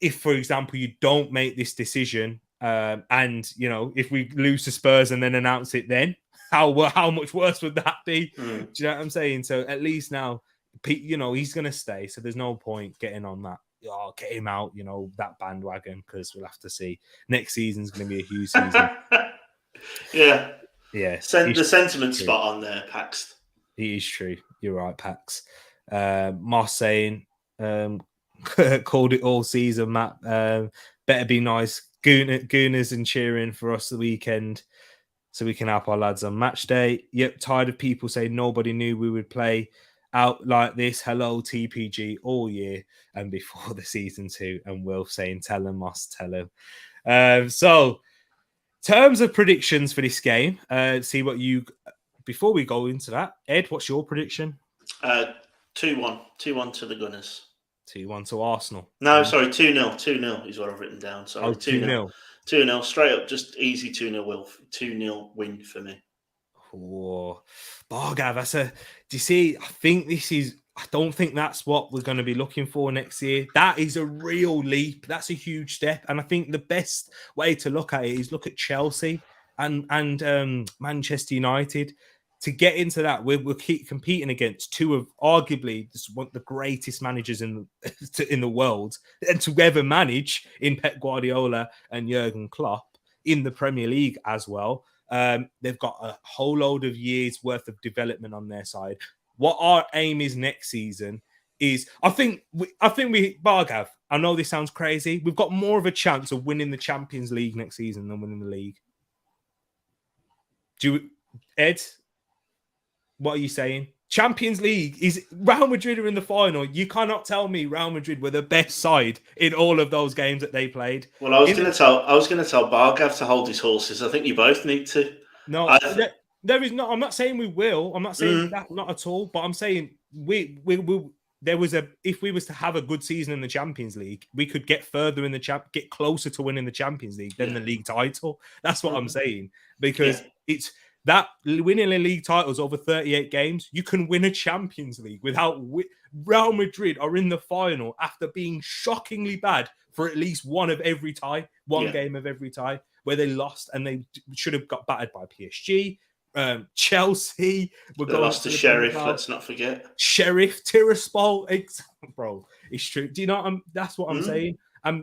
if, for example, you don't make this decision, and if we lose to Spurs and then announce it, then how much worse would that be? Do you know what I'm saying? So at least now, he's going to stay. So there's no point getting on that. Oh, get him out, that bandwagon, because we'll have to see. Next season's going to be a huge season. Yeah. The sentiment's true. spot on there, Pax. It is true. You're right, Pax. Moss saying, called it all season, Matt. Better be nice. Gooners and cheering for us the weekend so we can help our lads on match day. Yep, tired of people saying nobody knew we would play out like this. Hello, TPG, all year and before the season too. And Wilf saying, tell him, Moss, tell him. So, terms of predictions for this game, see what you... Before we go into that, Ed, what's your prediction? 2-1. 2-1 to the Gunners. 2-1 to Arsenal. No, sorry, 2-0. 2-0 is what I've written down. Sorry, 2-0. 2-0, straight up, just easy 2-0 Wilf. 2-0 win for me. Oh, Bargav, do you see, I don't think that's what we're going to be looking for next year. That is a real leap. That's a huge step. And I think the best way to look at it is look at Chelsea and Manchester United. To get into that, we'll keep competing against two of arguably one of the greatest managers in the world, and to ever manage in Pep Guardiola and Jurgen Klopp in the Premier League as well. They've got a whole load of years worth of development on their side. What our aim is next season is, I think we Bargav, I know this sounds crazy, we've got more of a chance of winning the Champions League next season than winning the league. Ed? What are you saying? Champions League is Real Madrid are in the final. You cannot tell me Real Madrid were the best side in all of those games that they played. Well, I was going to tell Bargav to hold his horses. I think you both need to. No, there is not. I'm not saying we will. I'm not saying that, not at all. But I'm saying we will. If we was to have a good season in the Champions League, we could get further in get closer to winning the Champions League than the league title. That's what I'm saying, because it's. That winning a league titles over 38 games, you can win a Champions League without... Real Madrid are in the final after being shockingly bad for at least one game of every tie, where they lost and they should have got battered by PSG. Chelsea were going lost to Sheriff, let's not forget. Sheriff, Tiraspol. Bro, it's true. Do you know that's what I'm saying?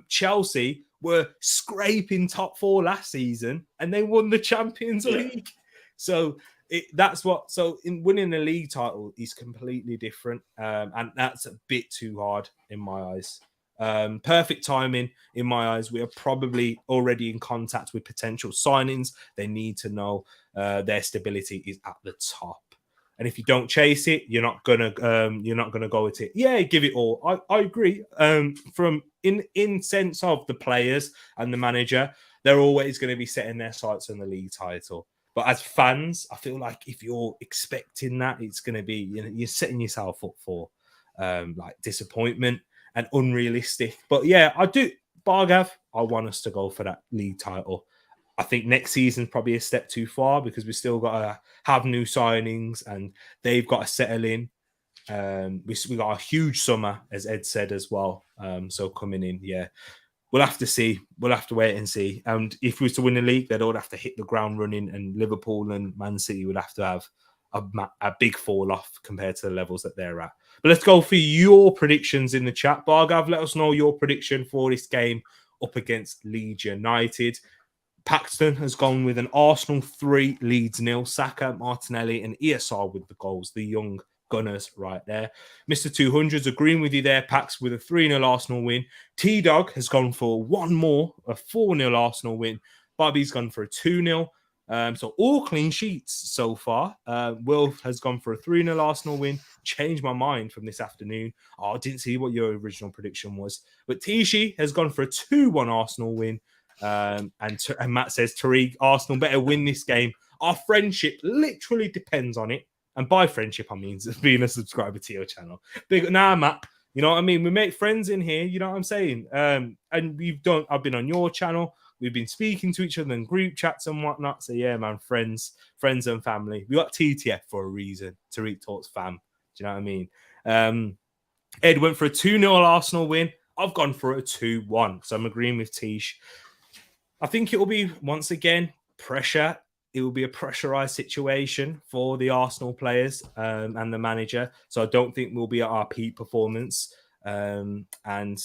Chelsea were scraping top 4 last season and they won the Champions League. So in winning the league title is completely different. And that's a bit too hard in my eyes. Perfect timing in my eyes. We are probably already in contact with potential signings. They need to know their stability is at the top. And if you don't chase it, you're not gonna go with it. Yeah, give it all. I agree. From in sense of the players and the manager, they're always going to be setting their sights on the league title. But as fans, I feel like if you're expecting that, it's going to be, you're setting yourself up for like disappointment and unrealistic. But yeah, I do, Bargav, I want us to go for that league title. I think next season's probably a step too far because we still got to have new signings and they've got to settle in. We got a huge summer, as Ed said as well. So coming in, we'll have to see. We'll have to wait and see. And if we was to win the league, they'd all have to hit the ground running, and Liverpool and Man City would have to have a big fall off compared to the levels that they're at. But let's go for your predictions in the chat. Bargav, let us know your prediction for this game up against Leeds United. Paxton has gone with an Arsenal 3, Leeds 0. Saka, Martinelli, and ESR with the goals. The young Gunners right there. Mr. 200's agreeing with you there, Pax, with a 3-0 Arsenal win. T-Dog has gone for one more, a 4-0 Arsenal win. Bobby's gone for a 2-0. So all clean sheets so far. Will has gone for a 3-0 Arsenal win. Changed my mind from this afternoon. I didn't see what your original prediction was. But Tishi has gone for a 2-1 Arsenal win. And Matt says, Tereak, Arsenal better win this game. Our friendship literally depends on it. And by friendship, I mean being a subscriber to your channel. Matt, you know what I mean? We make friends in here, you know what I'm saying? And I've been on your channel. We've been speaking to each other in group chats and whatnot. So yeah, man, friends and family. We got TTF for a reason. Tereak Talks fam. Do you know what I mean? Ed went for a 2-0 Arsenal win. I've gone for a 2-1. So I'm agreeing with Tish. I think it will be, once again, pressure. It will be a pressurized situation for the Arsenal players and the manager. So I don't think we'll be at our peak performance. And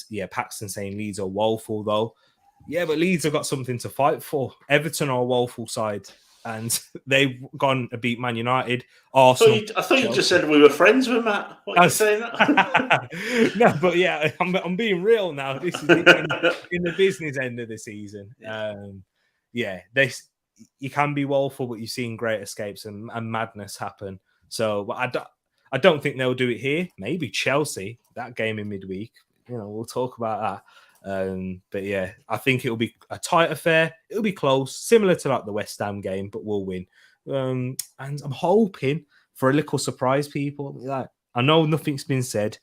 yeah, Paxton saying Leeds are woeful, though. Yeah, but Leeds have got something to fight for. Everton are a woeful side, and they've gone to beat Man United, Arsenal. I thought you just said we were friends with Matt. What are you saying that? No, but yeah, I'm being real now. This is in the business end of the season. You can be woeful, but you've seen great escapes and madness happen. So I don't think they'll do it here. Maybe Chelsea, that game in midweek. We'll talk about that. But yeah, I think it'll be a tight affair. It'll be close, similar to like the West Ham game, but we'll win. And I'm hoping for a little surprise, people. Like, I know nothing's been said,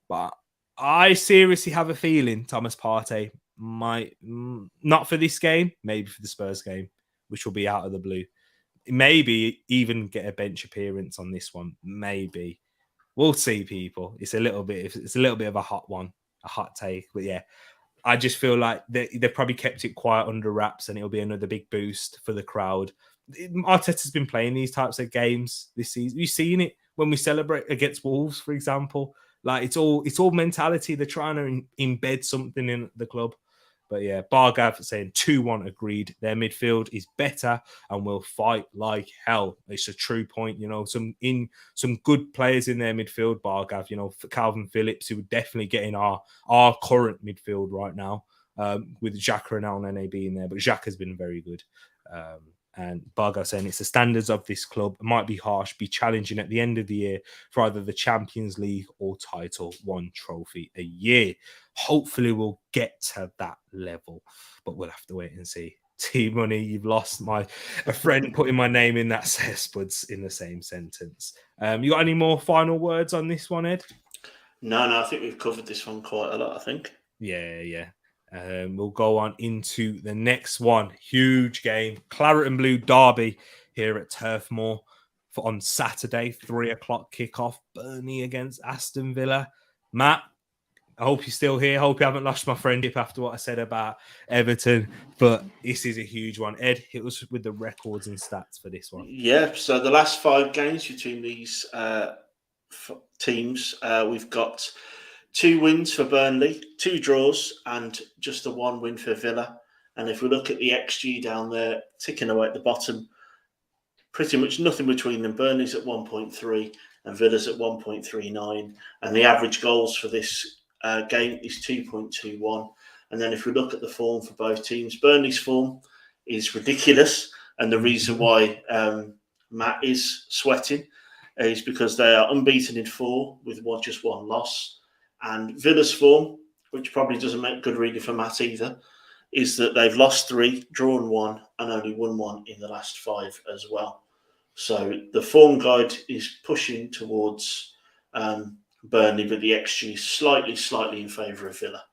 but I seriously have a feeling Thomas Partey might, not for this game, maybe for the Spurs game, which will be out of the blue. Maybe even get a bench appearance on this one. Maybe. We'll see, people. It's a little bit of a hot one, a hot take. But yeah, I just feel like they've probably kept it quiet under wraps, and it'll be another big boost for the crowd. Arteta's been playing these types of games this season. You've seen it when we celebrate against Wolves, for example. Like it's all mentality. They're trying to embed something in the club. But yeah, Bargav saying 2-1 agreed. Their midfield is better and will fight like hell. It's a true point. Some good players in their midfield, Bargav. Calvin Phillips, who would definitely get in our current midfield right now, with Xhaka and Elneny being there. But Xhaka has been very good. And Bargav saying it's the standards of this club. It might be harsh, be challenging at the end of the year for either the Champions League or title, one trophy a year. Hopefully we'll get to that level, but we'll have to wait and see. T-Money, you've lost a friend putting my name in that cesspoods in the same sentence. You got any more final words on this one, Ed? No, I think we've covered this one quite a lot, I think. Yeah. We'll go on into the next one. Huge game. Claret and Blue derby here at Turf Moor on Saturday, 3:00 kickoff. Burnley against Aston Villa. Matt, I hope you're still here. I hope you haven't lost my friendship after what I said about Everton. But this is a huge one. Ed, hit us with the records and stats for this one. Yeah, so the last 5 games between these teams, we've got 2 wins for Burnley, 2 draws, and just the 1 win for Villa. And if we look at the XG down there, ticking away at the bottom, pretty much nothing between them. Burnley's at 1.3 and Villa's at 1.39. And the average goals for this game is 2.21. And then if we look at the form for both teams, Burnley's form is ridiculous. And the reason why Matt is sweating is because they are unbeaten in 4 with just 1 loss. And Villa's form, which probably doesn't make good reading for Matt either, is that they've lost 3, drawn 1, and only won 1 in the last 5 as well. So the form guide is pushing towards Burnley, but the XG is slightly in favour of Villa.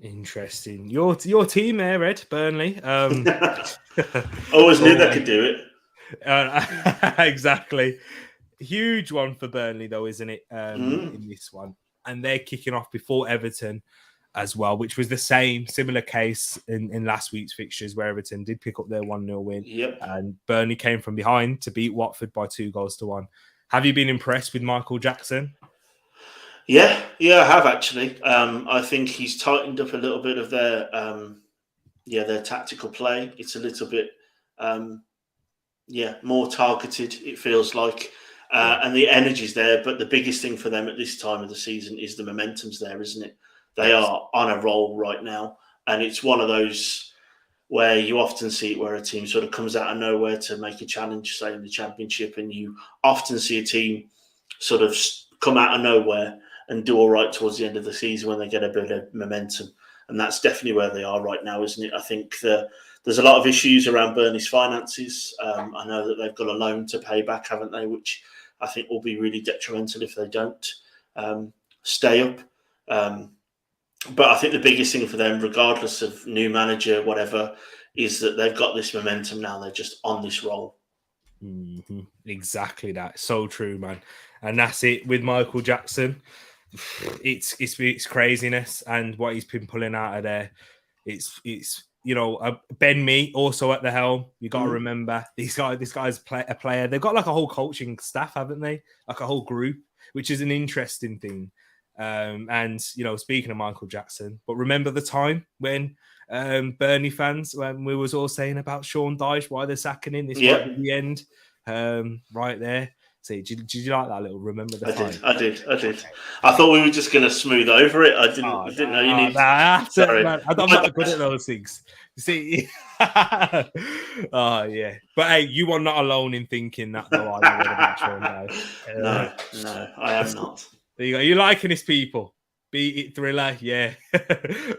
Interesting. Your team there, Ed, Burnley. Always knew they could do it. Exactly. Huge one for Burnley, though, isn't it? In this one. And they're kicking off before Everton as well, which was the similar case in last week's fixtures where Everton did pick up their 1-0 win. Yep. And Burnley came from behind to beat Watford by 2-1. Have you been impressed with Michael Jackson? Yeah, I have actually. I think he's tightened up a little bit of their tactical play. It's a little bit, more targeted, it feels like. And the energy's there, but the biggest thing for them at this time of the season is the momentum's there, isn't it? They are on a roll right now, and it's one of those where you often see it where a team sort of comes out of nowhere to make a challenge, say in the Championship, and you often see a team sort of come out of nowhere and do all right towards the end of the season when they get a bit of momentum. And that's definitely where they are right now, isn't it? I think there's a lot of issues around Burnley's finances. I know that they've got a loan to pay back, haven't they, which I think will be really detrimental if they don't stay up. But I think the biggest thing for them, regardless of new manager, whatever, is that they've got this momentum now. They're just on this roll. Mm-hmm. Exactly that. So true, man. And that's it with Michael Jackson. it's craziness, and what he's been pulling out of there. It's Ben Mee also at the helm. You got to remember this guy's a player. They've got like a whole coaching staff, haven't they? Like a whole group, which is an interesting thing. And speaking of Michael Jackson, but remember the time when Burnley fans, when we was all saying about Sean Dyche, why they're sacking him, this might be the end, right there. See, did you like that little? Remember the time? I did. I thought we were just going to smooth over it. I didn't know you needed. Sorry, man, I'm not good at those things. You see, oh yeah. But hey, you are not alone in thinking that, though. Are you? No, I am not. There you go. You're liking this, people. Beat it, Thriller. Yeah.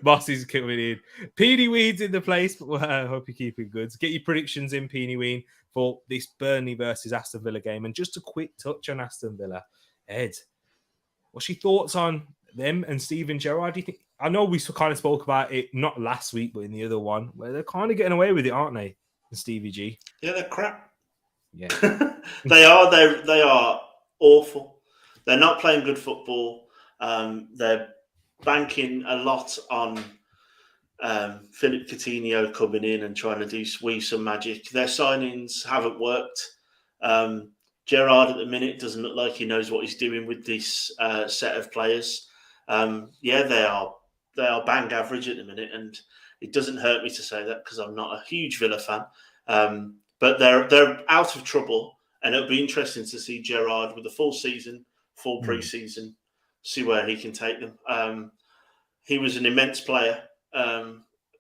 Boss is coming in. Peony Weed's in the place, but I hope you're keeping good. Get your predictions in, Peony Weed, for this Burnley versus Aston Villa game. And just a quick touch on Aston Villa. Ed, what's your thoughts on them and Steven Gerrard? Do you think? I know we kind of spoke about it, not last week, but in the other one, where they're kind of getting away with it, aren't they? And Stevie G. Yeah, they're crap. Yeah. They are awful. They're not playing good football. They're banking a lot on Philip Coutinho coming in and trying to weave some magic. Their signings haven't worked. Gerrard at the minute doesn't look like he knows what he's doing with this set of players. They are bang average at the minute, and it doesn't hurt me to say that because I'm not a huge Villa fan. But they're out of trouble, and it'll be interesting to see Gerrard with a full season, full pre-season, see where he can take them. He was an immense player,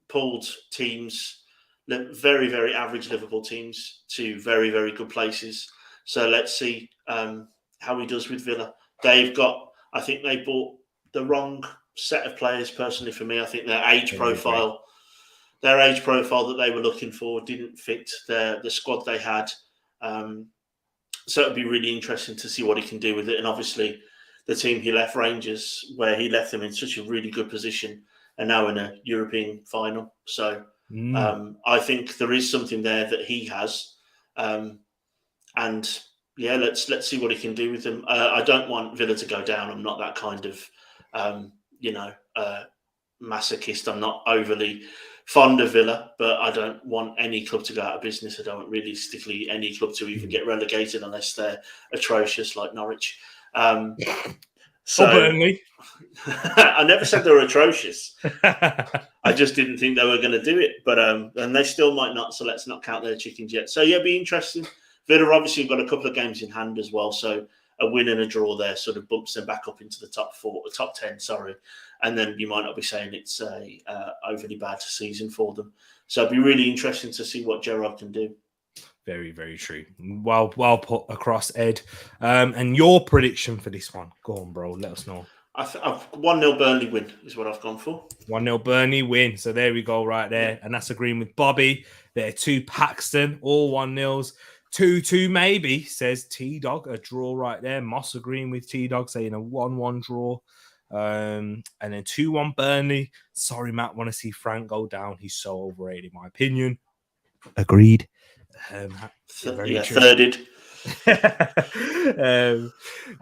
pulled teams, very, very average Liverpool teams, to very, very good places. So let's see how he does with Villa. I think they bought the wrong set of players, personally, for me. I think their age profile that they were looking for didn't fit the squad they had. So it'd be really interesting to see what he can do with it. And obviously, the team he left, Rangers, where he left them in such a really good position, are now in a European final. So I think there is something there that he has. And yeah, let's see what he can do with them. I don't want Villa to go down. I'm not that kind of, masochist. I'm not overly fond of Villa, but I don't want any club to go out of business. I don't want realistically any club to even get relegated unless they're atrocious like Norwich. So Burnley. I never said they were atrocious. I just didn't think they were going to do it, but and they still might not. So let's not count their chickens yet. So yeah, be interesting. Villa obviously got a couple of games in hand as well, so a win and a draw there sort of bumps them back up into the top 10. Sorry, and then you might not be saying it's a overly bad season for them. So it'd be really interesting to see what Gerrard can do. Very, very true. Well put across, Ed. And your prediction for this one? Go on, bro. Let us know. I've 1-0 Burnley win is what I've gone for. 1-0 Burnley win. So there we go, right there. Yeah. And that's agreeing with Bobby. There, 2 Paxton, all 1-0s. 2-2 maybe, says T-Dog. A draw right there. Moss agreeing with T-Dog, saying a 1-1 draw. And then 2-1 Burnley. Sorry, Matt, want to see Frank go down. He's so overrated, in my opinion. Agreed. Thirded.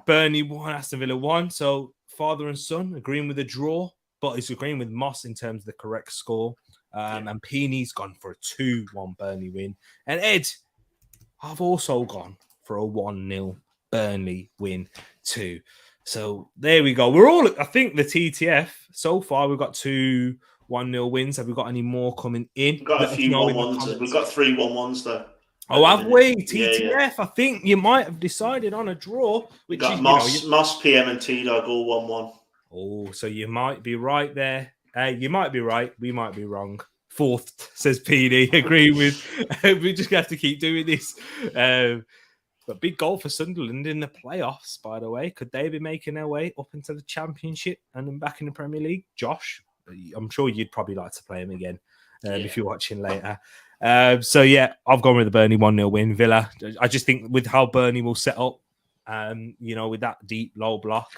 Burnley 1, Aston Villa 1. So father and son agreeing with a draw, but he's agreeing with Moss in terms of the correct score. And Peeny's gone for a 2-1 Burnley win. And Ed, I've also gone for a 1-0 Burnley win too. So there we go. We're all, I think, the TTF so far. We've got 2 1-0 wins. Have we got any more coming in? We've got a few 1-1s. We've got 3 1-1s though. Oh, have we? TTF. Yeah. I think you might have decided on a draw. Which got Moss, PM, and T-Dog all 1-1. Oh, so you might be right there. You might be right. We might be wrong. 4th, says PD. Agree with. We just have to keep doing this. But big goal for Sunderland in the playoffs, by the way. Could they be making their way up into the Championship and then back in the Premier League? Josh, I'm sure you'd probably like to play him again if you're watching later. So, yeah, I've gone with the Burnley 1-0 win. Villa, I just think with how Burnley will set up, with that deep, low block,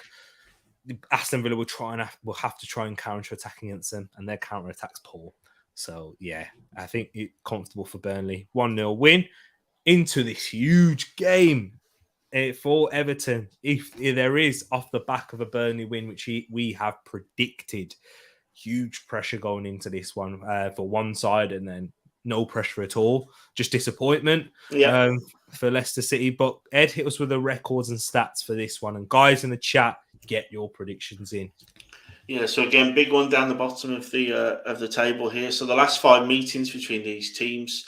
Aston Villa will have to try and counter-attack against them, and their counter-attack's poor. So, yeah, I think it's comfortable for Burnley. 1-0 win into this huge game. for Everton, if there is off the back of a Burnley win, which we have predicted, huge pressure going into this one for one side, and then no pressure at all, just disappointment for Leicester City. But Ed, hit us with the records and stats for this one, and guys in the chat, get your predictions in. Yeah, so again, big one down the bottom of the table here. So the last 5 meetings between these teams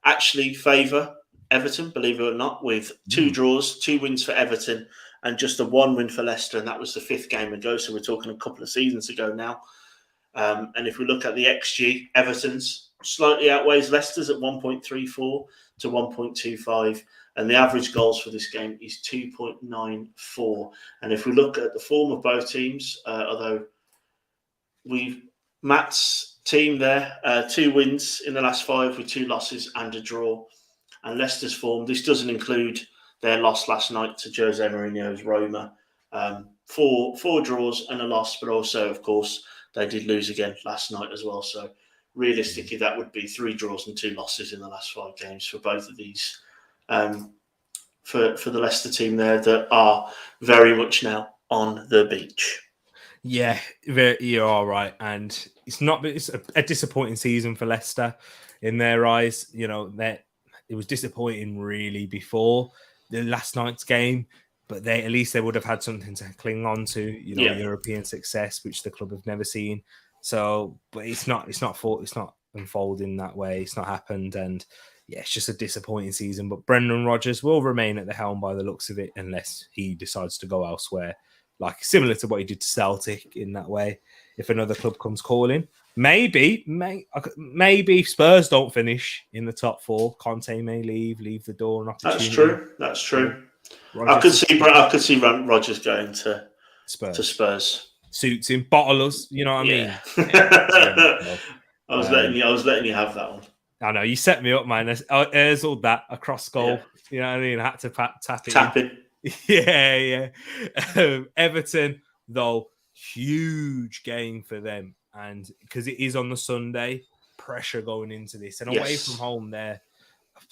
actually favour Everton, believe it or not, with 2 draws, 2 wins for Everton, and just a 1 win for Leicester, and that was the 5th game ago. So we're talking a couple of seasons ago now. And if we look at the XG, Everton's slightly outweighs Leicester's at 1.34 to 1.25. And the average goals for this game is 2.94. And if we look at the form of both teams, although Matt's team there, 2 wins in the last 5 with 2 losses and a draw. And Leicester's form, this doesn't include their loss last night to Jose Mourinho's Roma. 4 draws and a loss, but also, of course, they did lose again last night as well. So realistically, that would be 3 draws and 2 losses in the last 5 games for both of these. For the Leicester team there that are very much now on the beach. Yeah, you're all right. And it's a disappointing season for Leicester in their eyes. You know, that it was disappointing really before the last night's game. But at least they would have had something to cling on to, European success, which the club have never seen. So, but it's not unfolding that way. It's not happened, and yeah, it's just a disappointing season. But Brendan Rodgers will remain at the helm by the looks of it, unless he decides to go elsewhere, like similar to what he did to Celtic in that way. If another club comes calling, maybe if Spurs don't finish in the top 4, Conte may leave the door an opportunity. That's true. I could see Rodgers going to Spurs. Suits him, bottle us. You know what I mean? I was letting you have that one. I know you set me up, man. There's all that a cross goal. Yeah. You know what I mean? I had to tap it. Yeah. Everton, though, huge game for them, and because it is on the Sunday, pressure going into this, and away from home, their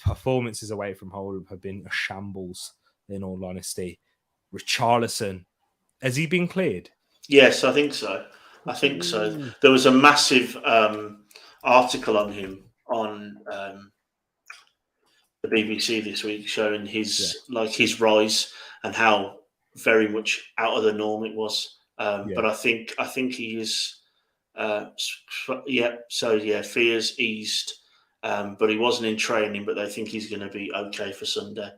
performances away from home have been a shambles. In all honesty, Richarlison, has he been cleared? Yes, I think so. There was a massive article on him on the BBC this week, showing his rise and how very much out of the norm it was. But I think he is. Fears eased, but he wasn't in training. But they think he's going to be okay for Sunday.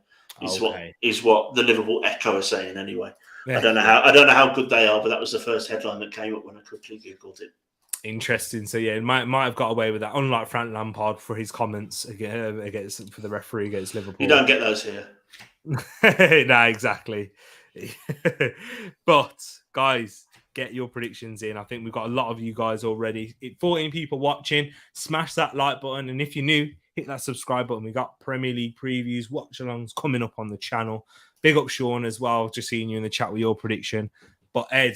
Is what the Liverpool Echo are saying anyway. Yeah. I don't know how good they are, but that was the first headline that came up when I quickly googled it. Interesting. So yeah, might have got away with that. Unlike Frank Lampard for his comments against for the referee against Liverpool. You don't get those here. Nah, exactly. But guys, get your predictions in. I think we've got a lot of you guys already. 14 people watching. Smash that like button, and if you're new, hit that subscribe button. We got Premier League previews, watch-alongs coming up on the channel. Big up Sean as well, just seeing you in the chat with your prediction. But Ed,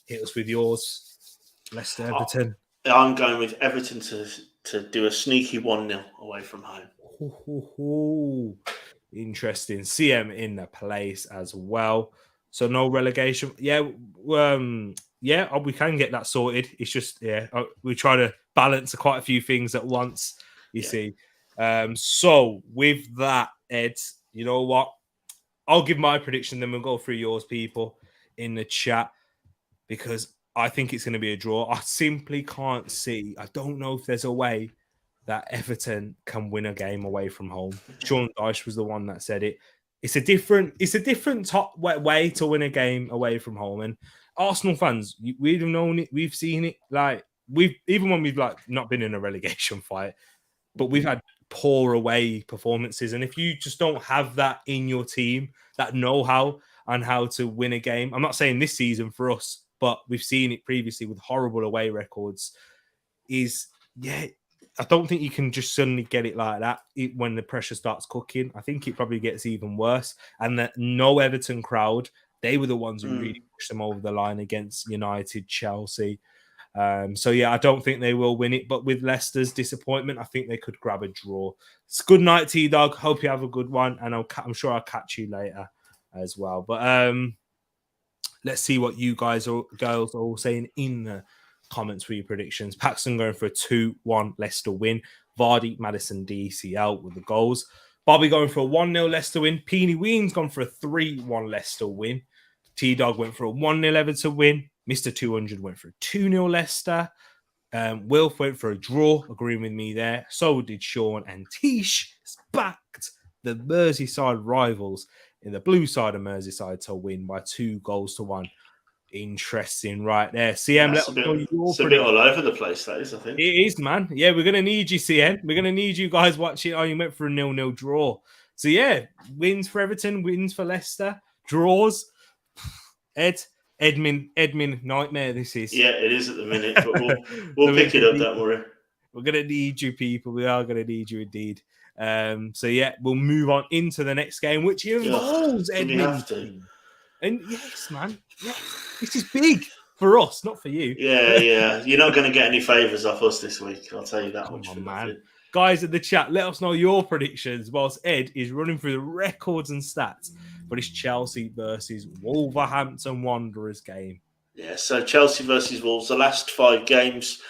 hit us with yours. Leicester, Everton. I'm going with Everton to do a sneaky 1-0 away from home. Interesting. CM in the place as well. So no relegation. Yeah, we can get that sorted. It's just, we try to balance quite a few things at once, you see. So with that, Ed, you know what? I'll give my prediction, then we'll go through yours, people, in the chat, because I think it's going to be a draw. I simply can't see. I don't know if there's a way that Everton can win a game away from home. Sean Dyche was the one that said it. It's a different top way to win a game away from home. And Arsenal fans, we've known it. We've seen it. Even when we've not been in a relegation fight, but we've had poor away performances. And if you just don't have that in your team, that know-how on how to win a game, I'm not saying this season for us, but we've seen it previously with horrible away records, I don't think you can just suddenly get it like that when the pressure starts cooking. I think it probably gets even worse. And that no Everton crowd, they were the ones who really pushed them over the line against United, Chelsea. I don't think they will win it. But with Leicester's disappointment, I think they could grab a draw. It's good night, T-Dog. Hope you have a good one. And I'm sure I'll catch you later. as well. But let's see what you guys or girls are all saying in the comments for your predictions. Paxton going for a 2-1 Leicester win. Vardy, Madison, DCL with the goals. Bobby going for a 1-0 Leicester win. Peony Weens gone for a 3-1 Leicester win. T-Dog went for a 1-0 Everton win. Mr. 200 went for a 2-0 Leicester. Wilf went for a draw, agreeing with me there. So did Sean, and Tish has backed the Merseyside rivals in the blue side of Merseyside to win by 2-1. Interesting right there. CM, That's it's a bit all over the place, that is, I think. It is, man. Yeah, we're going to need you, CM. We're going to need you guys watching. Oh, you went for a 0-0 draw. So, yeah, wins for Everton, wins for Leicester, draws. Edmin nightmare this is. Yeah, it is at the minute, but we'll pick it up, don't worry. We're going to need you, people. We are going to need you indeed. So, yeah, we'll move on into the next game, which involves Edmin. And yes, man. Yes. This is big for us, not for you. Yeah. You're not going to get any favours off us this week. I'll tell you that much. Come on, man. Guys in the chat, let us know your predictions whilst Ed is running through the records and stats for this Chelsea versus Wolverhampton Wanderers game. Yeah, so Chelsea versus Wolves, the last 5 games,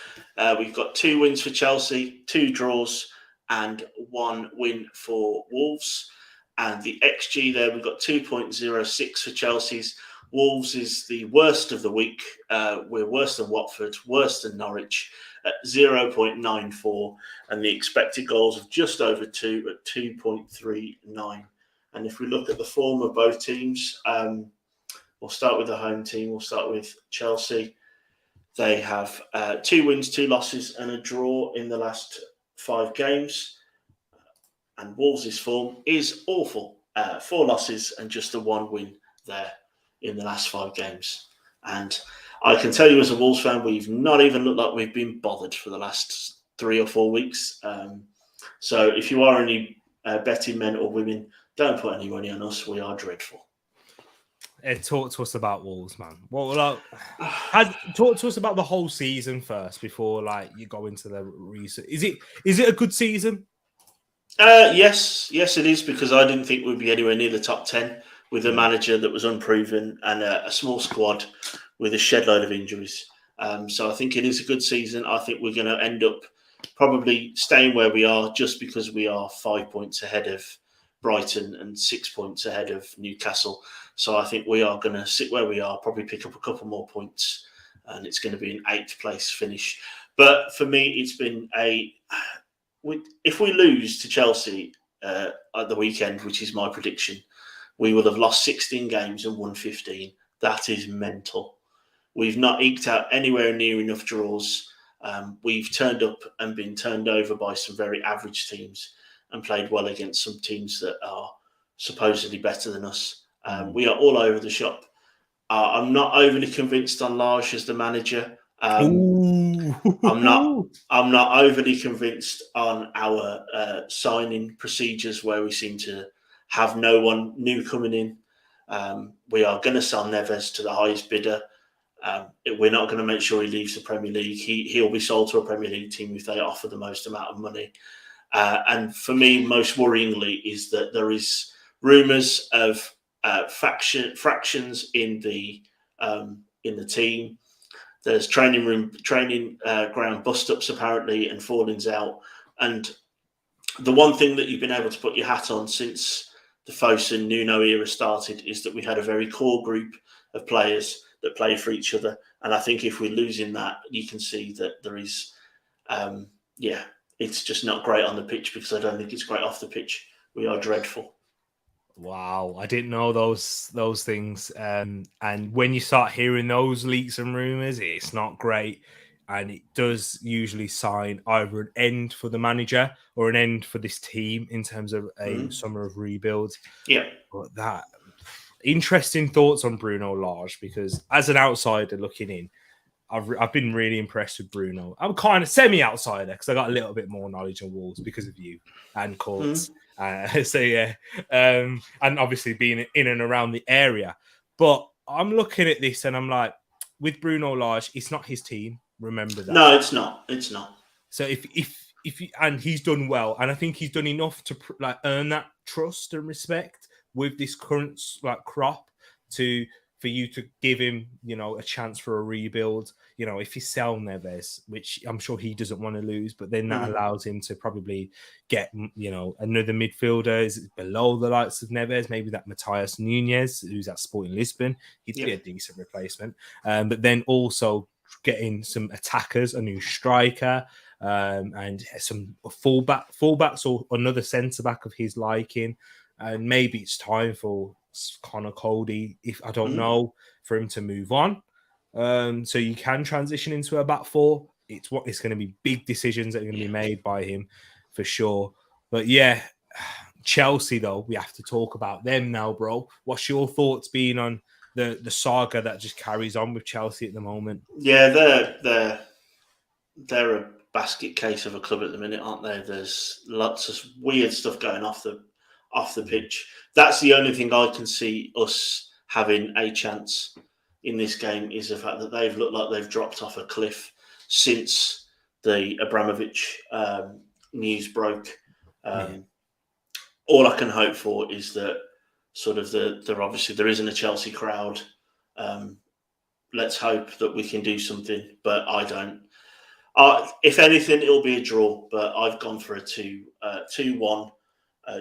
we've got 2 wins for Chelsea, 2 draws, and 1 win for Wolves. And the XG there, we've got 2.06 for Chelsea's. Wolves is the worst of the week. We're worse than Watford, worse than Norwich at 0.94, and the expected goals of just over 2 at 2.39. And if we look at the form of both teams, we'll start with the home team. We'll start with Chelsea. They have 2 wins, 2 losses, and a draw in the last 5 games. And Wolves' form is awful. 4 losses and just the 1 win there in the last 5 games. And I can tell you as a Wolves fan, we've not even looked like we've been bothered for the last 3 or 4 weeks. So if you are any betting men or women, don't put any money on us. We are dreadful. Talk to us about Wolves, man. Well, talk to us about the whole season first before you go into the research. Is it a good season? Yes, it is, because I didn't think we'd be anywhere near the top 10 with a manager that was unproven and a small squad with a shed load of injuries. So I think it is a good season. I think we're going to end up probably staying where we are just because we are 5 points ahead of Brighton and 6 points ahead of Newcastle. So I think we are going to sit where we are, probably pick up a couple more points, and it's going to be an 8th place finish. But for me, it's been if we lose to Chelsea at the weekend, which is my prediction, we will have lost 16 games and won 15. That is mental. We've not eked out anywhere near enough draws. We've turned up and been turned over by some very average teams and played well against some teams that are supposedly better than us. We are all over the shop. I'm not overly convinced on Lage as the manager. I'm not overly convinced on our signing procedures, where we seem to have no one new coming in. We are going to sell Neves to the highest bidder. We're not going to make sure he leaves the Premier League. He'll be sold to a Premier League team if they offer the most amount of money. And for me, most worryingly, is that there is rumours of fractions in the team. There's training ground bust-ups apparently and fallings out. And the one thing that you've been able to put your hat on since the Fosun Nuno era started is that we had a very core group of players that play for each other. And I think if we're losing that, you can see that there is, it's just not great on the pitch, because I don't think it's great off the pitch. We are dreadful. Wow, I didn't know those things. And when you start hearing those leaks and rumours, it's not great. And it does usually sign either an end for the manager or an end for this team in terms of a summer of rebuild. Yeah. But that interesting thoughts on Bruno Lage, because as an outsider looking in, I've been really impressed with Bruno. I'm kind of semi-outsider because I got a little bit more knowledge on Wolves because of you and Courts. And obviously being in and around the area. But I'm looking at this and I'm like, with Bruno Lage, it's not his team. Remember that. No, it's not. It's not. So if and he's done well, and I think he's done enough to earn that trust and respect. with this current crop for you to give him, a chance for a rebuild. If you sell Neves, which I'm sure he doesn't want to lose, but then that allows him to probably get, another midfielder is below the likes of Neves, maybe that Matthias Nunez, who's at Sporting Lisbon. He'd be a decent replacement. But then also getting some attackers, a new striker, and some fullbacks or another centre-back of his liking. And maybe it's time for Connor Cody, if I don't know, for him to move on. So you can transition into a back four. It's going to be big decisions that are going to be made by him for sure. But yeah, Chelsea though, we have to talk about them now, bro. What's your thoughts being on the saga that just carries on with Chelsea at the moment? Yeah, they're a basket case of a club at the minute, aren't they? There's lots of weird stuff going off the pitch. That's the only thing I can see us having a chance in this game, is the fact that they've looked like they've dropped off a cliff since the Abramovich news broke. All I can hope for is that sort of there isn't a Chelsea crowd. Let's hope that we can do something, but I don't. If anything, it'll be a draw, but I've gone for a 2-1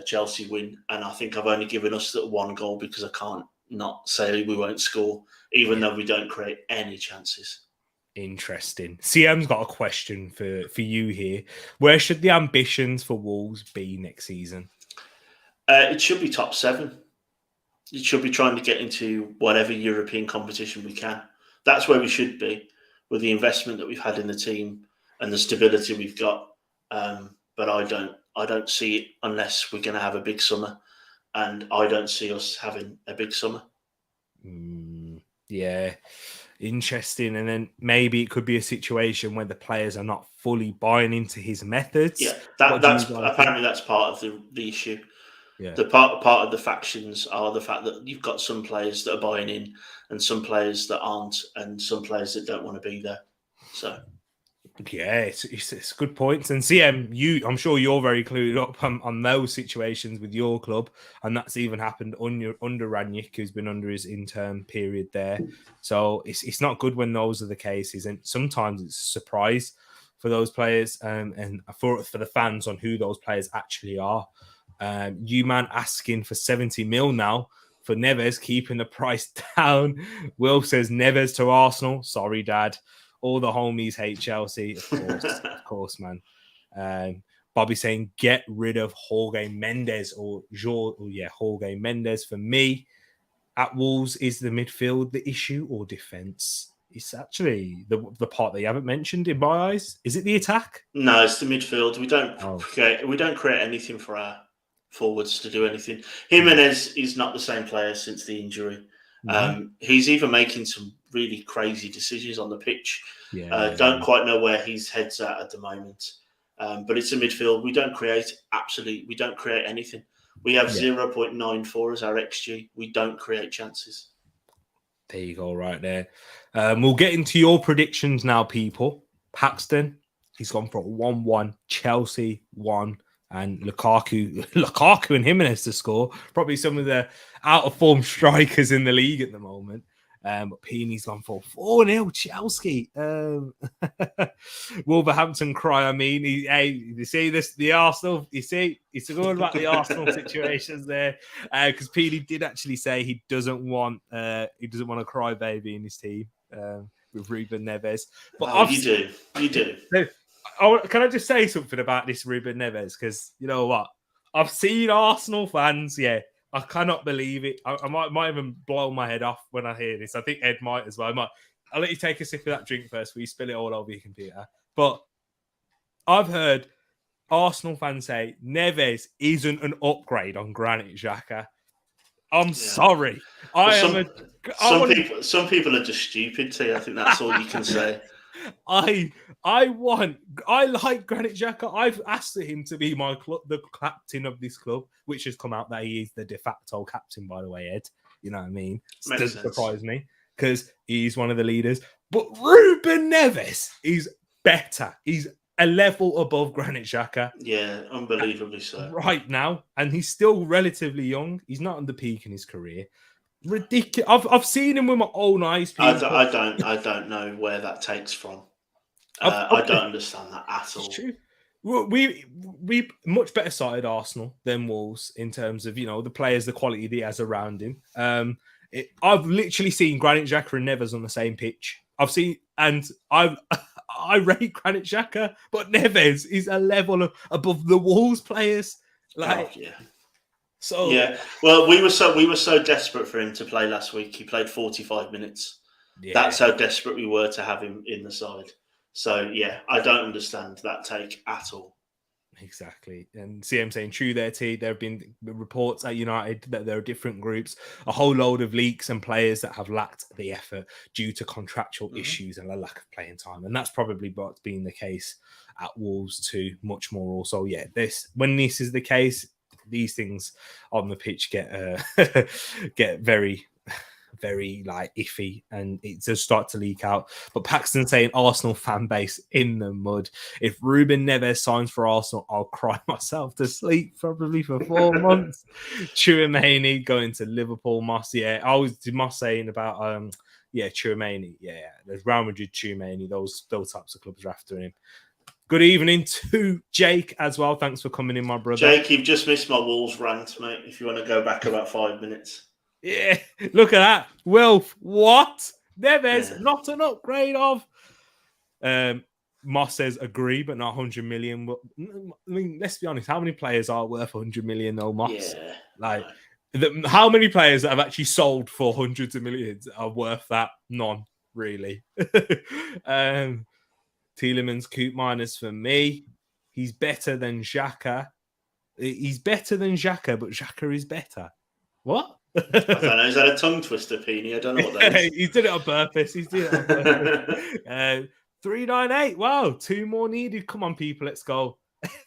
Chelsea win, and I think I've only given us that one goal because I can't not say we won't score, even though we don't create any chances. Interesting. CM's got a question for you here. Where should the ambitions for Wolves be next season? It should be top 7. It should be trying to get into whatever European competition we can. That's where we should be, with the investment that we've had in the team and the stability we've got. But I don't see it unless we're going to have a big summer, and I don't see us having a big summer. Yeah, interesting. And then maybe it could be a situation where the players are not fully buying into his methods. Yeah, that's apparently that's part of the issue. Yeah, the part of the factions are the fact that you've got some players that are buying in, and some players that aren't, and some players that don't want to be there. So. Yeah, it's good points. And CM, I'm sure you're very clued up on those situations with your club, and that's even happened under Ranić, who's been under his interim period there. So it's not good when those are the cases, and sometimes it's a surprise for those players and for the fans on who those players actually are. You man asking for 70 mil now for Neves, keeping the price down. Will says Neves to Arsenal. Sorry, Dad. All the homies hate Chelsea, of course, man. Bobby saying, get rid of Jorge Mendes Jorge Mendes. For me, at Wolves, is the midfield the issue or defence? It's actually the part that you haven't mentioned in my eyes. Is it the attack? No, it's the midfield. We don't create anything for our forwards to do anything. Jimenez is not the same player since the injury. He's even making some really crazy decisions on the pitch. Don't quite know where his head's at the moment. But it's a midfield. We don't create anything. We have 0.94 as our XG. We don't create chances. There you go, right there. We'll get into your predictions now, people. Paxton, he's gone for a 1-1. Chelsea 1. And Lukaku and Jimenez to score. Probably some of the out-of-form strikers in the league at the moment. But Peeny's gone for 4-0 Chelsea. Wolverhampton cry. I mean, you see this, the Arsenal. You see, it's good about the Arsenal situations there, because Peeny did actually say he doesn't want a cry baby in his team with Ruben Neves. But you do. Can I just say something about this Ruben Neves? Because you know what, I've seen Arsenal fans. Yeah. I cannot believe it. I might even blow my head off when I hear this. I think Ed might as well. I'll let you take a sip of that drink first, where you spill it all over your computer. But I've heard Arsenal fans say Neves isn't an upgrade on Granit Xhaka. I'm sorry. Some people are just stupid too. I think that's all you can say. I like Granit Xhaka. I've asked him to be the captain of this club, which has come out that he is the de facto captain, by the way, Ed. You know what I mean? It doesn't surprise me because he's one of the leaders. But Ruben Neves is better. He's a level above Granit Xhaka. Yeah, unbelievably so. Right now, and he's still relatively young. He's not on the peak in his career. Ridiculous. I've seen him with my own eyes. I don't know where that takes from. I don't understand that at all. It's true. We much better side Arsenal than Wolves in terms of the players, the quality that he has around him. I've literally seen Granit Xhaka and Neves on the same pitch. I rate Granit Xhaka, but Neves is a level above the Wolves players. So yeah. Well, we were so desperate for him to play last week. He played 45 minutes. Yeah. That's how desperate we were to have him in the side. So, yeah, I don't understand that take at all. Exactly. And CM saying, true there, T. There have been reports at United that there are different groups, a whole load of leaks and players that have lacked the effort due to contractual issues and a lack of playing time. And that's probably what's been the case at Wolves too, much more also. Yeah, when this is the case, these things on the pitch get very iffy, and it does start to leak out. But Paxton saying Arsenal fan base in the mud. If Ruben Neves signs for Arsenal, I'll cry myself to sleep probably for 4 months. Chouameni going to Liverpool. Moss, Moss saying about Chouameni. Yeah, there's Real Madrid, Chouameni. Those types of clubs are after him. Good evening to Jake as well. Thanks for coming in, my brother. Jake, you've just missed my Wolves rant, mate. If you want to go back about 5 minutes. Yeah, look at that. Wilf, what? Neves, not an upgrade of. Moss says agree, but not 100 million. I mean, let's be honest. How many players are worth 100 million, though, Moss? Yeah. How many players that have actually sold for hundreds of millions are worth that? None, really. Tielemans, Coop minus for me. He's better than Xhaka. He's better than Xhaka, but Xhaka is better. What? I don't know. Is that a tongue twister, Peony? I don't know what that is. He did it on purpose. 398. Wow, 2 more needed. Come on, people, let's go.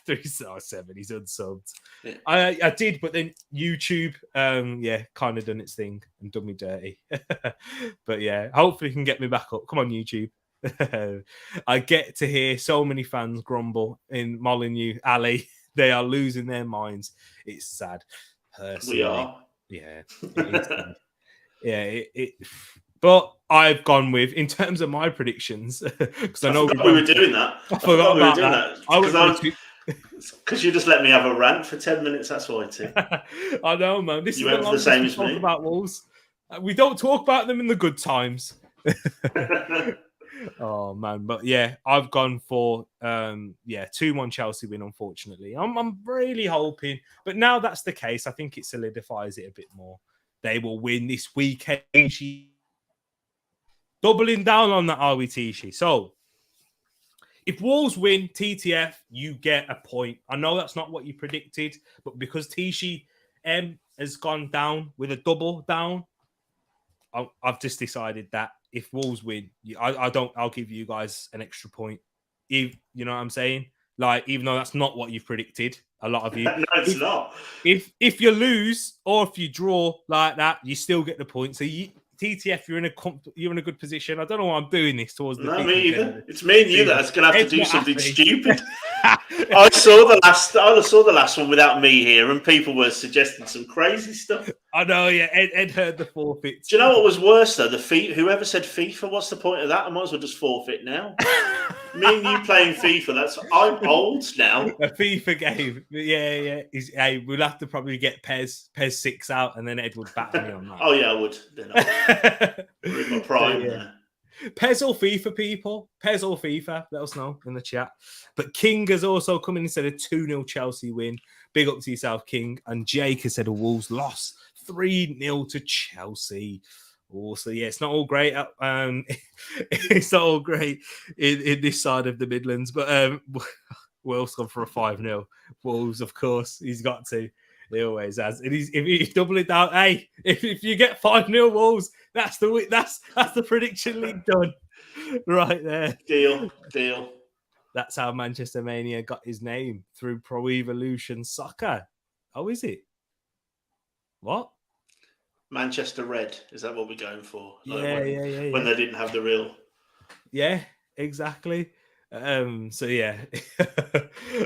307. He's unsubbed. Yeah. I did, but then YouTube, kind of done its thing and done me dirty. But yeah, hopefully, you can get me back up. Come on, YouTube. I get to hear so many fans grumble in Molineux Alley. They are losing their minds. It's sad. We are. Yeah. But I've gone with, in terms of my predictions, because I know we were doing that. I forgot we were doing that. Because you just let me have a rant for 10 minutes. That's why, too. I know, man. This you is the same as me. About Wolves. We don't talk about them in the good times. Oh man, but yeah, I've gone for 2-1 Chelsea win. Unfortunately, I'm really hoping, but now that's the case, I think it solidifies it a bit more. They will win this weekend. Doubling down on that, are we, Tishy? So if Wolves win, TTF, you get a point. I know that's not what you predicted, but because Tishy has gone down with a double down, I've just decided that if Wolves win, I'll give you guys an extra point. You know what I'm saying? Like, even though that's not what you've predicted, a lot of you. No, it's not. If you lose or if you draw like that, you still get the point. So TTF, you're in a good position. I don't know why I'm doing this towards the. No, me either. It's me and you that's going to have to do something stupid. I saw the last one without me here, and people were suggesting some crazy stuff. I know, yeah. Ed heard the forfeit. Do you know what was worse though? Whoever said FIFA, what's the point of that? I might as well just forfeit now. Me and you playing FIFA. I'm old now. A FIFA game, yeah. Hey, we'll have to probably get PES 6 out, and then Ed would batter me on that. Oh yeah, I would. Then we're in my prime there. PES or FIFA, people? PES or FIFA? Let us know in the chat. But King has also come in and said a 2-0 Chelsea win. Big up to yourself, King. And Jake has said a Wolves loss. 3-0 to Chelsea. Also, yeah, it's not all great. It's not all great in this side of the Midlands. But Will's gone for a 5-0. Wolves, of course. He's got to. He always has. And if he's doubling down, hey, if you get 5-0 Wolves, that's the prediction league done. Right there. Deal. That's how Manchester Mania got his name, through Pro Evolution Soccer. Oh, is it? What? Manchester Red. Is that what we're going for? Yeah. When they didn't have the real. Yeah, exactly. So yeah,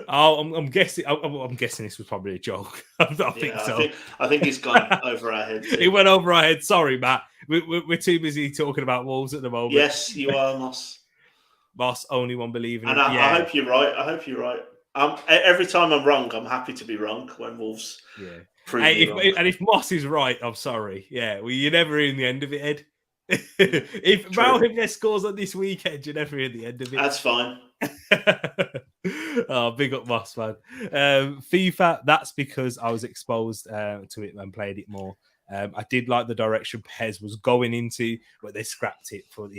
I'm guessing. I'm guessing this was probably a joke. I think so. I think it's gone over our head. It went over our head. Sorry, Matt. We're too busy talking about Wolves at the moment. Yes, you are, Moss. Moss, only one believing. And I hope you're right. I hope you're right. Every time I'm wrong, I'm happy to be wrong when Wolves. Yeah. Prove me wrong. And if Moss is right, I'm sorry. Yeah, well, you're never in the end of it, Ed. If Raul scores on this weekend, you're never in the end of it. That's fine. Oh, big up Moss, man. FIFA, that's because I was exposed to it and played it more. I did like the direction Pez was going into, but they scrapped it for,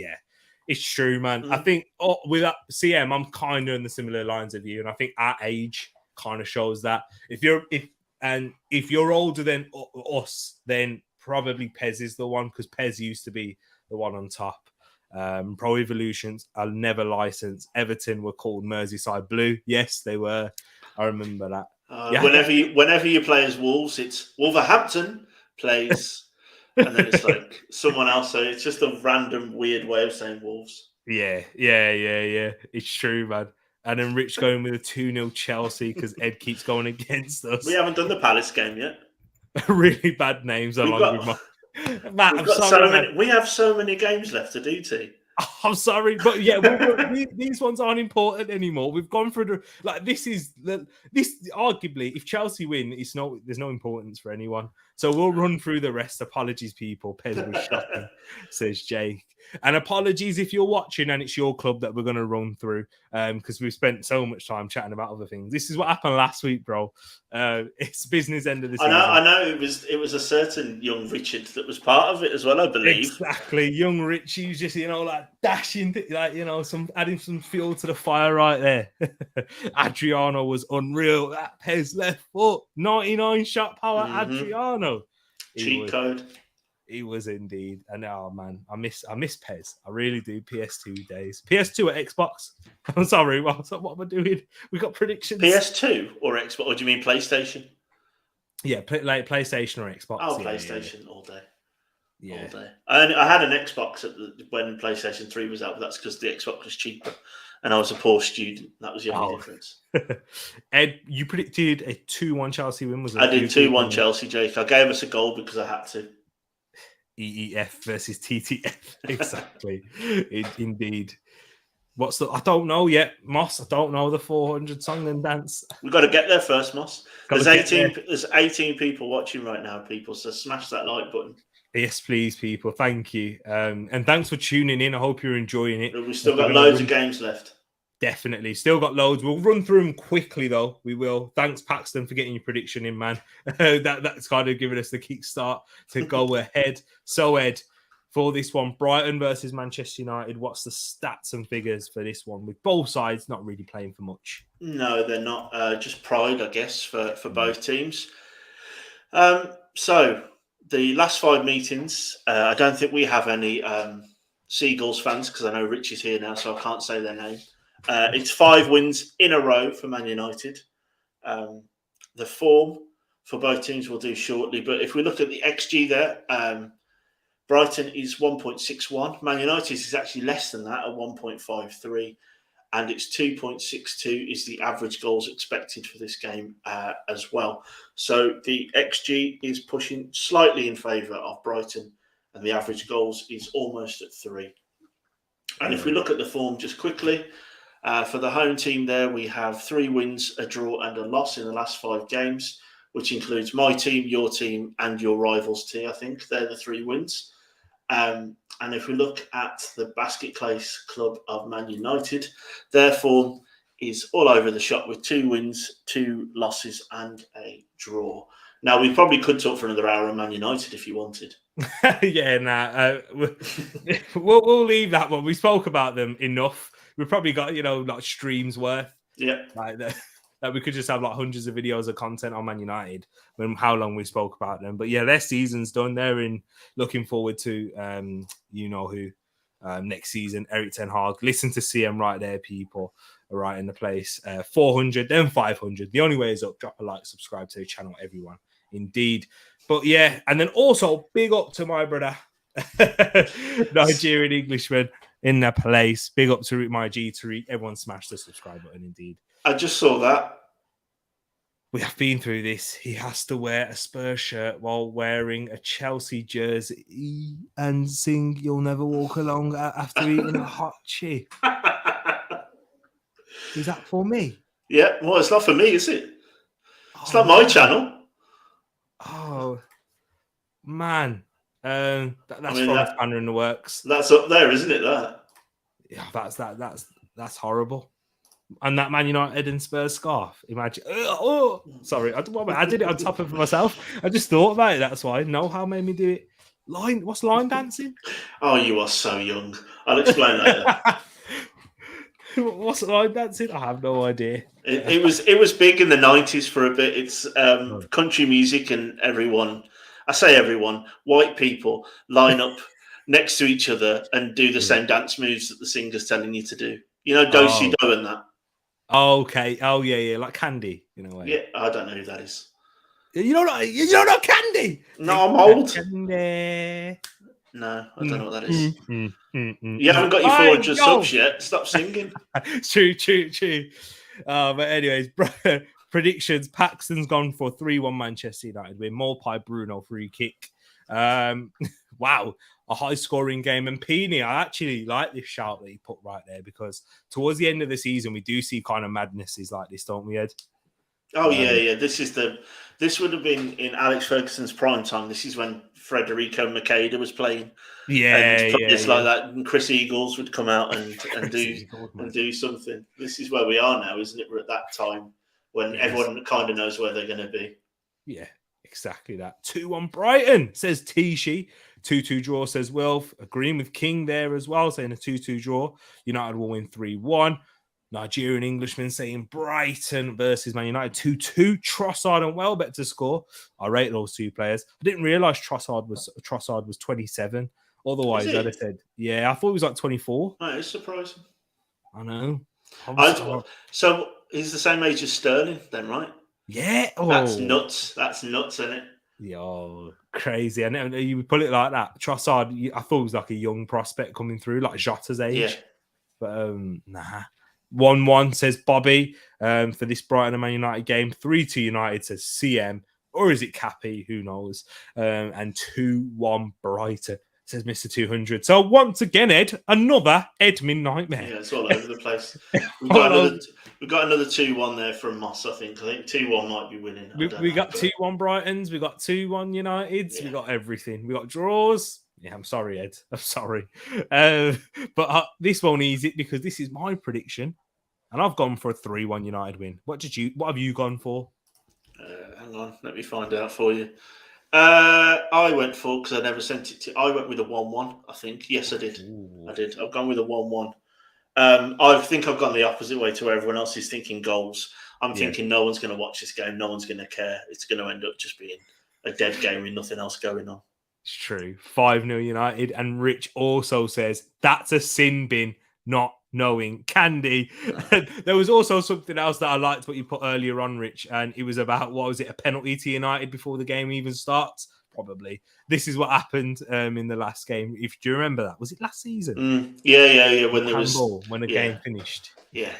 it's true, man. I think with CM, I'm kind of in the similar lines of you, and I think our age kind of shows that. If you're older than us, then probably Pez is the one, because Pez used to be the one on top. Pro Evolutions are never licensed. Everton were called Merseyside Blue. Yes, they were. I remember that. Whenever you play as Wolves, it's Wolverhampton plays, and then it's like someone else. So it's just a random weird way of saying Wolves. Yeah. It's true, man. And then Rich going with a 2-0 Chelsea because Ed keeps going against us. We haven't done the Palace game yet. Really bad names with my... Matt, we have so many games left to do, T. I'm sorry, but yeah, these ones aren't important anymore. We've gone through this arguably, if Chelsea win, there's no importance for anyone. So we'll run through the rest. Apologies, people. Pez was shocking, says Jake. And apologies if you're watching and it's your club that we're going to run through, because we've spent so much time chatting about other things. This is what happened last week, bro. It's business end of the season. I know it was a certain young Richard that was part of it as well, I believe. Exactly, young Rich. He was just dashing, adding some fuel to the fire right there. Adriano was unreal. That Pez left foot, 99 shot power. Adriano, cheat code. He was indeed. And man, I miss Pez. I really do. PS2 days. PS2 or Xbox? I'm sorry. What am I doing? We got predictions. PS2 or Xbox? Or do you mean PlayStation? Yeah, PlayStation or Xbox. Oh, PlayStation all day. Yeah. All day. I had an Xbox when PlayStation 3 was out, but that's because the Xbox was cheaper. And I was a poor student. That was the only difference. Ed, you predicted a 2-1 Chelsea win, was it? I did 2-1 Chelsea, Jake. I gave us a goal because I had to. EEF versus TTF. Exactly. Indeed. I don't know yet, Moss. I don't know the 400 song and dance. We've got to get there first, Moss. There's 18 people watching right now, people. So smash that like button. Yes, please, people. Thank you. And thanks for tuning in. I hope you're enjoying it. We've still got loads of games left. Definitely. Still got loads. We'll run through them quickly, though. We will. Thanks, Paxton, for getting your prediction in, man. That's kind of given us the kickstart to go ahead. So, Ed, for this one, Brighton versus Manchester United, what's the stats and figures for this one? With both sides not really playing for much. No, they're not. Just pride, I guess, for both teams. So, the last 5 meetings, I don't think we have any Seagulls fans, because I know Rich is here now, so I can't say their name. It's 5 wins in a row for Man United. The form for both teams we'll do shortly. But if we look at the XG there, Brighton is 1.61. Man United is actually less than that at 1.53. And it's 2.62 is the average goals expected for this game as well. So the XG is pushing slightly in favour of Brighton. And the average goals is almost at 3. And if we look at the form just quickly, for the home team there, we have 3 wins, a draw and a loss in the last 5 games, which includes my team, your team and your rivals' team. I think they're the 3 wins. And if we look at the basket case club of Man United, their form is all over the shop with 2 wins, 2 losses and a draw. Now, we probably could talk for another hour on Man United if you wanted. We'll leave that one. We spoke about them enough. We've probably got, streams worth. Yeah. That we could just have hundreds of videos of content on Man United when how long we spoke about them. But yeah, their season's done. They're looking forward to next season, Eric Ten Hag. Listen to CM right there, people. Right in the place. 400, then 500. The only way is up. Drop a like, subscribe to the channel, everyone. Indeed. But yeah, and then also big up to my brother, Nigerian Englishman. in the place. Big up to my G Tereak. Everyone smash the subscribe button, indeed. I just saw that. We have been through this. He has to wear a Spurs shirt while wearing a Chelsea jersey and sing "You'll Never Walk Alone" after eating a hot chip. Is that for me? Yeah, well, it's not for me, is it? It's not my channel. Oh, man. That's throwing a spanner in the works. That's up there, isn't it? That. Yeah, that's horrible. And that Man United and Spurs scarf. Imagine. Sorry, I did it on top of myself. I just thought about it. That's why. Know-how made me do it. What's line dancing? Oh, you are so young. I'll explain later. What's line dancing? I have no idea. It was big in the 90s for a bit. It's country music, and everyone, I say everyone, white people line up next to each other and do the same dance moves that the singer's telling you to do. You know, do-si-do and that. Oh, okay. Oh, yeah, like Candy in a way. Yeah, I don't know who that is. You don't know Candy? No, I'm old. Candy. No, I don't know what that is. You haven't got your 400 subs yet. Stop singing. True. But anyways, predictions. Paxton's gone for 3-1 Manchester United win. Morpie Bruno free kick. Wow, a high-scoring game. And Pini, I actually like this shout that he put right there, because towards the end of the season, we do see kind of madnesses like this, don't we, Ed? Oh, yeah. This would have been in Alex Ferguson's prime time. This is when Federico Makeda was playing. Like that. And Chris Eagles would come out and do something. This is where we are now, isn't it? We're at that time when everyone kind of knows where they're going to be. Yeah, exactly that. 2-1 Brighton, says Tishi. 2-2 draw, says Wilf. Agreeing with King there as well, saying a 2-2 draw. United will win 3-1. Nigerian Englishman saying Brighton versus Man United 2-2. Trossard and Welbeck to score. I rate those two players. I didn't realise Trossard was 27. Otherwise, I'd have said, yeah, I thought he was like 24. That is surprising. I know. So he's the same age as Sterling then, right? Yeah. Oh. That's nuts, isn't it? Yo, crazy. I know you would put it like that. Trossard, I thought he was like a young prospect coming through, like Jota's age. Yeah. But nah. 1-1 says Bobby for this Brighton and Man United game. 3-2 United says CM. Or is it Cappy? Who knows? And 2-1 Brighton says Mr. 200. So once again, Ed, another Edmin nightmare. Yeah, it's all over the place. We've got another 2-1 there from Moss, I think. 2-1 might be winning. We got 2-1 Brightons. We got 2-1 Uniteds. Yeah. We got everything. We got draws. Yeah, I'm sorry, Ed. I'm sorry. But this won't ease it, because this is my prediction. And I've gone for a 3-1 United win. What have you gone for? Hang on, let me find out for you. I went for, because I never sent it to. I went with a 1-1, I think. Yes, I did. Ooh. I did. I've gone with a 1-1. I think I've gone the opposite way to where everyone else is thinking goals. I'm thinking no one's going to watch this game. No one's going to care. It's going to end up just being a dead game with nothing else going on. It's true. 5-0 United. And Rich also says that's a sin bin, not knowing Candy. There was also something else that I liked what you put earlier on, Rich, and it was about, what was it, a penalty to United before the game even starts? Probably. This is what happened in the last game. Do you remember that? Was it last season? Yeah. When there was when the game finished. Yeah.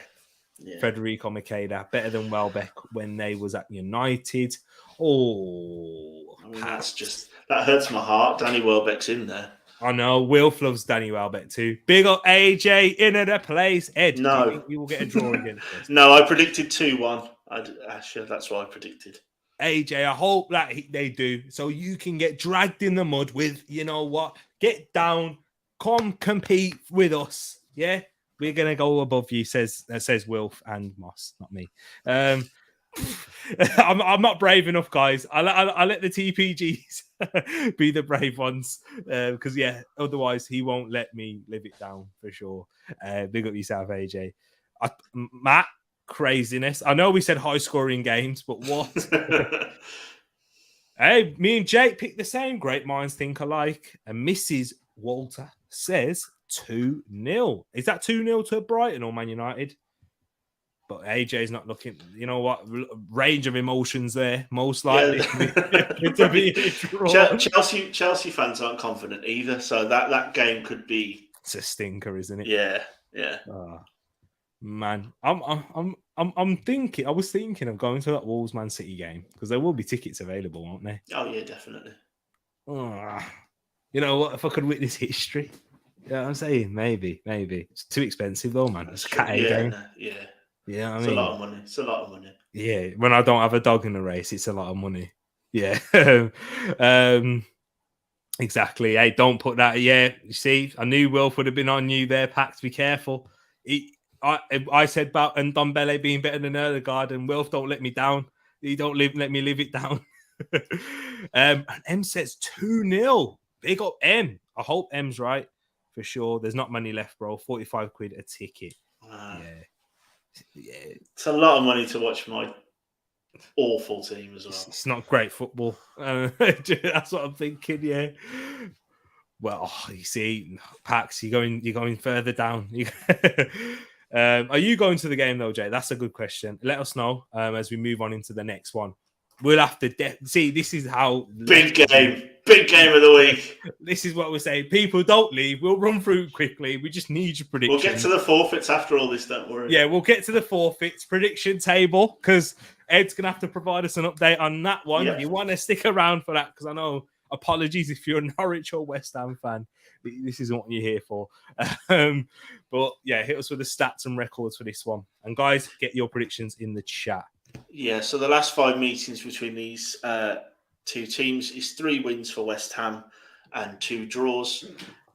Federico Makeda, better than Welbeck when they was at United. Oh, I mean, that hurts my heart. Danny Welbeck's in there. I know. Wilf loves Danny Welbeck too. Big up AJ in the place. Ed, no. Do you think you will get a draw against us? No, I predicted 2-1. Actually, that's what I predicted. AJ, I hope that they do, so you can get dragged in the mud with, you know what? Get down, come compete with us. Yeah, we're gonna go above you. Says Wilf and Moss, not me. I'm not brave enough, guys. I let the TPGs be the brave ones, because otherwise he won't let me live it down for sure. Big up yourself, AJ. Matt, craziness. I know we said high scoring games, but what? Hey, me and Jake picked the same. Great minds think alike. And Mrs. Walter says 2-0. Is that 2-0 to Brighton or Man United? But AJ's not looking, you know what, range of emotions there, most likely to be a draw. Chelsea fans aren't confident either, so that game could be It's a stinker, isn't it? Yeah. Oh, man, I'm thinking. I was thinking of going to that Wolves Man City game because there will be tickets available, won't there? Oh yeah, definitely. Oh, you know what? If I could witness history, yeah, I'm saying maybe it's too expensive though, man. It's a Cat A game. Yeah. Yeah, I It's mean, a lot of money. It's a lot of money. Yeah, when I don't have a dog in the race, it's a lot of money. Yeah, exactly. Hey, don't put that. Yeah, you see, I knew Wilf would have been on you there, Pax. Be careful. I said about and Dombele being better than Erdegaard, and Wilf don't let me down. He don't let me live it down. And M says 2-0. Big up M. I hope M's right for sure. There's not money left, bro. 45 quid a ticket. Yeah. It's a lot of money to watch my awful team as well. It's not great football. That's what I'm thinking. Yeah. Well, you see, Pax, you're going further down. Are you going to the game though, Jay? That's a good question. Let us know as we move on into the next one. We'll have to see. This is how big game of the week. This is what we're saying. People, don't leave. We'll run through quickly. We just need your prediction. We'll get to the forfeits after all this. Don't worry. Yeah, we'll get to the forfeits prediction table because Ed's gonna have to provide us an update on that one. Yeah. You want to stick around for that because I know. Apologies if you're a Norwich or West Ham fan. This isn't what you're here for. But yeah, hit us with the stats and records for this one. And guys, get your predictions in the chat. Yeah, so the last 5 meetings between these two teams is 3 wins for West Ham and 2 draws.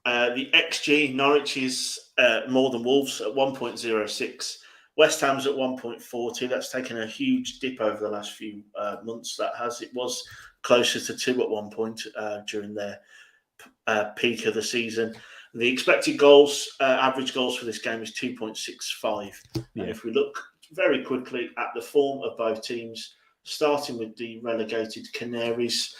The XG, Norwich is more than Wolves at 1.06. West Ham's at 1.42. That's taken a huge dip over the last few months. That has. It was closer to 2 at one point during their peak of the season. The expected goals, average goals for this game is 2.65. Yeah. And if we look very quickly at the form of both teams, starting with the relegated Canaries,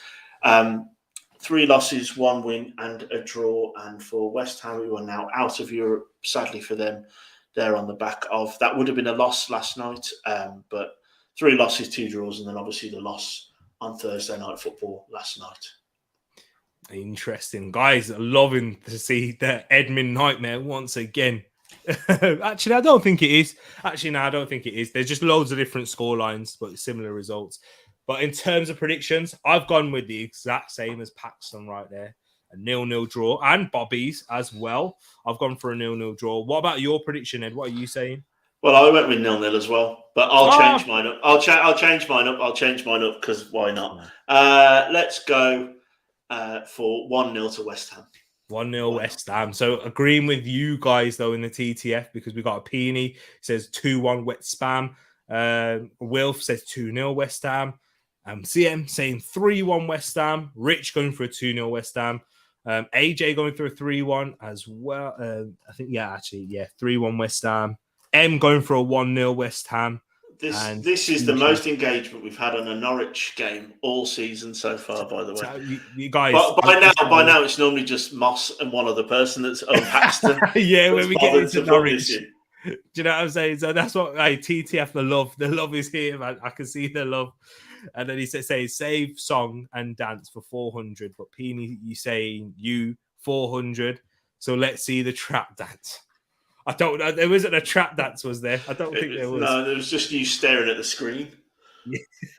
3 losses, 1 win and a draw. And for West Ham, who are now out of Europe, sadly for them, they're on the back of, that would have been a loss last night, but 3 losses, 2 draws, and then obviously the loss on Thursday Night Football last night. Interesting. Guys, loving to see the Edmund nightmare once again. Actually, I don't think it is. Actually, no, I don't think it is. There's just loads of different score lines, but similar results. But in terms of predictions, I've gone with the exact same as Paxton right there. A 0-0 draw, and Bobby's as well. I've gone for a 0-0 draw. What about your prediction, Ed? What are you saying? Well, I went with 0-0 as well, but I'll change mine up. I'll change mine up because why not? Let's go for 1-0 to West Ham. 1-0 West Ham. So agreeing with you guys though in the TTF because we got a Peony says 2-1 Wet Spam. Wilf says 2-0 West Ham. CM saying 3-1 West Ham. Rich going for a 2-0 West Ham. AJ going for a 3-1 as well. I think 3-1 West Ham. M going for a 1-0 West Ham. This is the most engagement we've had on a Norwich game all season so far, by the way. You guys, by now, it's normally just Moss and one other person that's on Paxton. Yeah, when we get into Norwich. Do you know what I'm saying? So that's what TTF, the love is here, man. I can see the love. And then he says, save song and dance for 400. But Peony, you saying you 400. So let's see the trap dance. I don't know. There wasn't a trap dance, was there? I don't think there was. No, there was just you staring at the screen.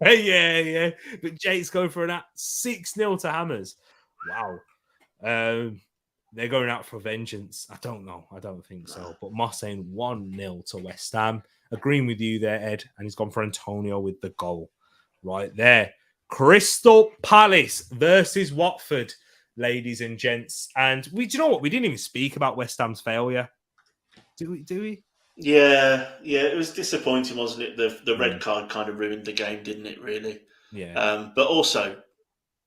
Yeah. But Jake's going for an 6-0 to Hammers. Wow. They're going out for vengeance. I don't know. I don't think so. But Moss saying 1-0 to West Ham. Agreeing with you there, Ed. And he's gone for Antonio with the goal. Right there. Crystal Palace versus Watford, ladies and gents. And do you know what? We didn't even speak about West Ham's failure. Do we? Yeah. It was disappointing, wasn't it? The red card kind of ruined the game, didn't it? Really. Yeah. But also,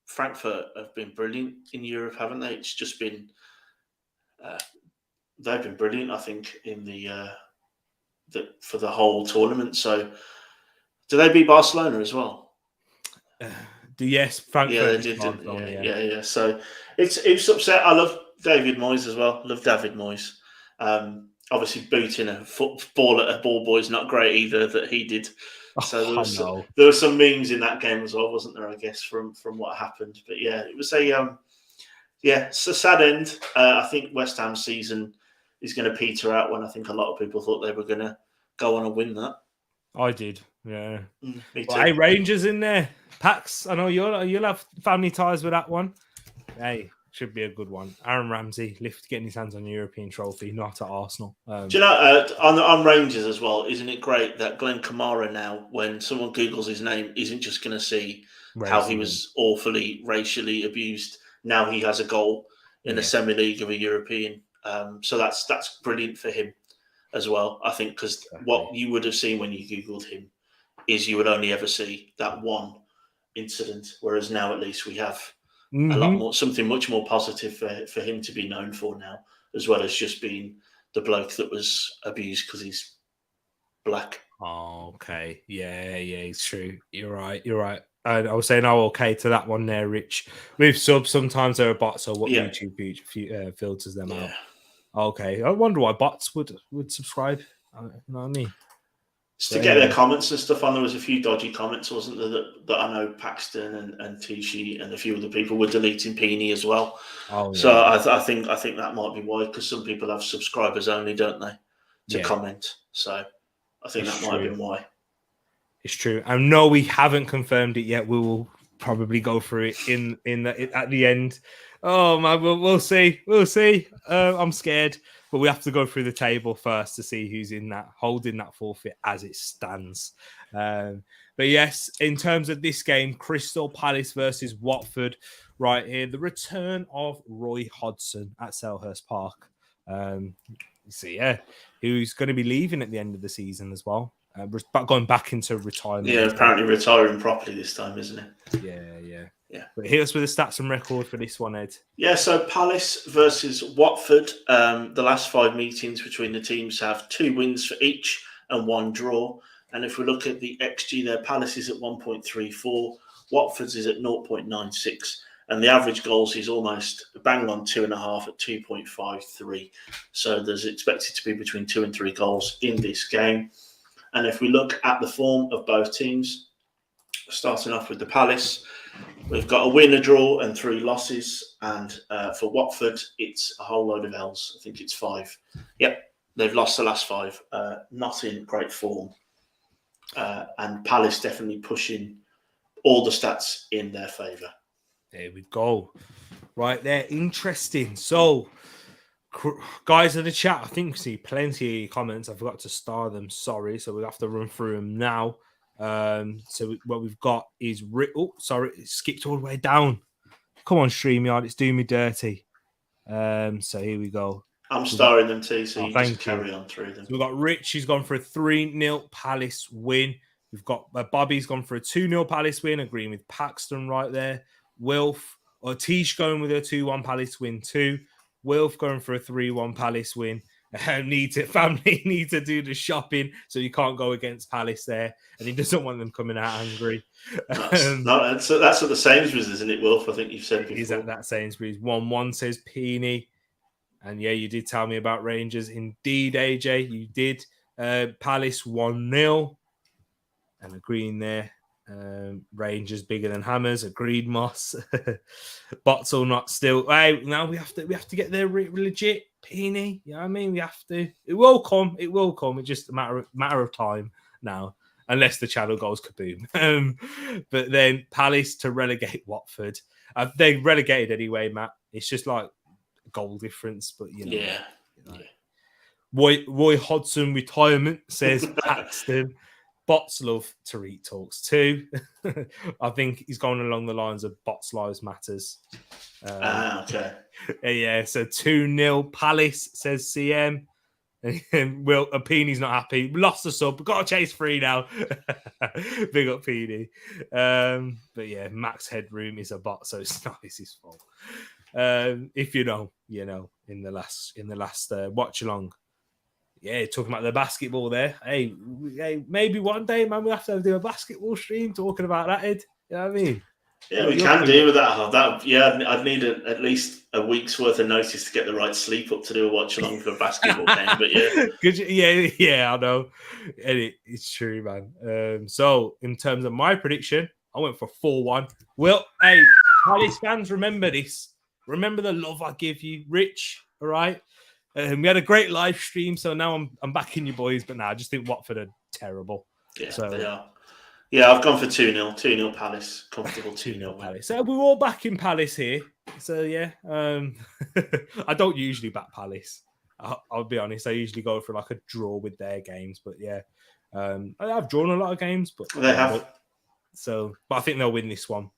Frankfurt have been brilliant in Europe, haven't they? It's just been they've been brilliant, I think, in the for the whole tournament. So, do they beat Barcelona as well? Yes, Frankfurt. Yeah, they did. Yeah. So it's upset. I love David Moyes as well. Love David Moyes. Obviously, booting a football at a ball boy is not great either. That he did. So there were some memes in that game as well, wasn't there? I guess from what happened. But yeah, it was Yeah, it's a sad end. I think West Ham's season is going to peter out when I think a lot of people thought they were going to go on and win that. I did, yeah. Me Well, too. hey, Rangers in there. Pax, I know you'll have family ties with that one. Hey, should be a good one. Aaron Ramsey, getting his hands on a European trophy, not at Arsenal. Do you know, on Rangers as well, isn't it great that Glenn Kamara now, when someone Googles his name, isn't just going to see how he was awfully racially abused. Now he has a goal in a semi-league of a European. So that's brilliant for him as well, I think, because what you would have seen when you Googled him is you would only ever see that one incident, whereas now at least we have a lot more, something much more positive for him to be known for now, as well as just being the bloke that was abused because he's black. Oh, okay. Yeah, it's true. You're right. I was saying, okay to that one there, Rich. With subs, sometimes there are bots, or what YouTube filters them out. Okay. I wonder why bots would subscribe. You know what I mean? To get their comments and stuff on. There was a few dodgy comments, wasn't there, that I know Paxton and Tichy and a few other people were deleting Peony as well. So I think that might be why, because some people have subscribers only, don't they, to comment. So I think that might have been why. It's true. I know we haven't confirmed it yet. We will probably go through it at the end. Oh man, we'll see. I'm scared. But we have to go through the table first to see who's holding that forfeit as it stands. But yes, in terms of this game, Crystal Palace versus Watford, right here, the return of Roy Hodgson at Selhurst Park. Who's going to be leaving at the end of the season as well. Going back into retirement. Yeah, apparently retiring properly this time, isn't it? Yeah. But hit us with the stats and record for this one, Ed. Yeah, so Palace versus Watford. The last 5 meetings between the teams have 2 wins for each and 1 draw. And if we look at the XG there, Palace is at 1.34, Watford's is at 0.96. And the average goals is almost bang on 2.5 at 2.53. So there's expected to be between 2 and 3 goals in this game. And if we look at the form of both teams, starting off with the Palace, we've got a win, a draw, and 3 losses. And for Watford, it's a whole load of L's. I think it's 5. Yep, they've lost the last 5. Not in great form. And Palace definitely pushing all the stats in their favour. There we go. Right there, interesting. So, guys in the chat, I think we see plenty of comments. I forgot to star them. Sorry. So we'll have to run through them now. So what we've got is... it skipped all the way down. Come on, StreamYard. It's doing me dirty. So here we go. I'm starring them too, so you just carry on through them. So we've got Rich, who's gone for a 3-0 Palace win. We've got Bobby's gone for a 2-0 Palace win, agreeing with Paxton right there. Wilf, or Tish going with a 2-1 Palace win too. Wilf going for a 3-1 Palace win. Family need to do the shopping, so you can't go against Palace there, and he doesn't want them coming out angry. That's at the Sainsbury's, isn't it, Wilf? I think you've said before. He's at that Sainsbury's. 1-1 says Peony. And yeah, you did tell me about Rangers. Indeed, AJ, you did. Palace 1-0. And agreeing there. Rangers bigger than Hammers. Agreed, Moss. Bottle not still. Hey, now we have to get there legit. Peony. You know what I mean? We have to. It will come. It's just a matter of time now. Unless the channel goes kaboom. But then Palace to relegate Watford. They relegated anyway, Matt. It's just like goal difference, but you know. Yeah. Roy Hodgson retirement, says Paxton. Bots love Tereak talks too. I think he's going along the lines of Bots Lives Matters. Okay. Yeah, so 2-0 Palace, says CM. And Will Peony's not happy. Lost the sub. Got to chase 3 now. Big up Peony. But yeah, Max Headroom is a bot, so it's not his fault. If you know, in the last watch along. Yeah, talking about the basketball there. Hey, maybe one day, man, we'll have to do a basketball stream talking about that, Ed. You know what I mean? Yeah, we can do with that. Yeah, I'd need at least a week's worth of notice to get the right sleep up to do a watch along for a basketball game. But yeah, I know. And it's true, man. So in terms of my prediction, I went for 4-1. Well, hey, Palace fans, remember this. Remember the love I give you, Rich. All right. We had a great live stream, so now I'm backing you boys. But now I just think Watford are terrible. Yeah, so they are. Yeah, I've gone for 2-0. 2-0 Palace. Comfortable 2-0 win. Palace. So we're all backing Palace here. So yeah, I don't usually back Palace. I'll be honest. I usually go for like a draw with their games. But yeah, I've drawn a lot of games, but They have. But I think they'll win this one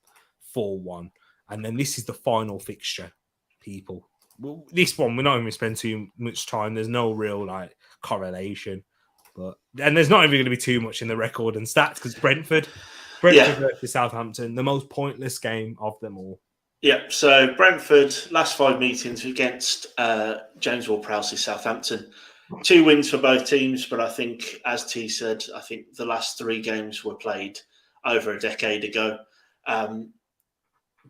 4-1. And then this is the final fixture, people. Well, this one, we're not even spend too much time. There's no real like correlation. And there's not even going to be too much in the record and stats because Brentford versus Southampton, the most pointless game of them all. Yeah, so Brentford, last 5 meetings against James Ward-Prowse's Southampton. 2 wins for both teams, but I think, as T said, I think the last 3 games were played over a decade ago.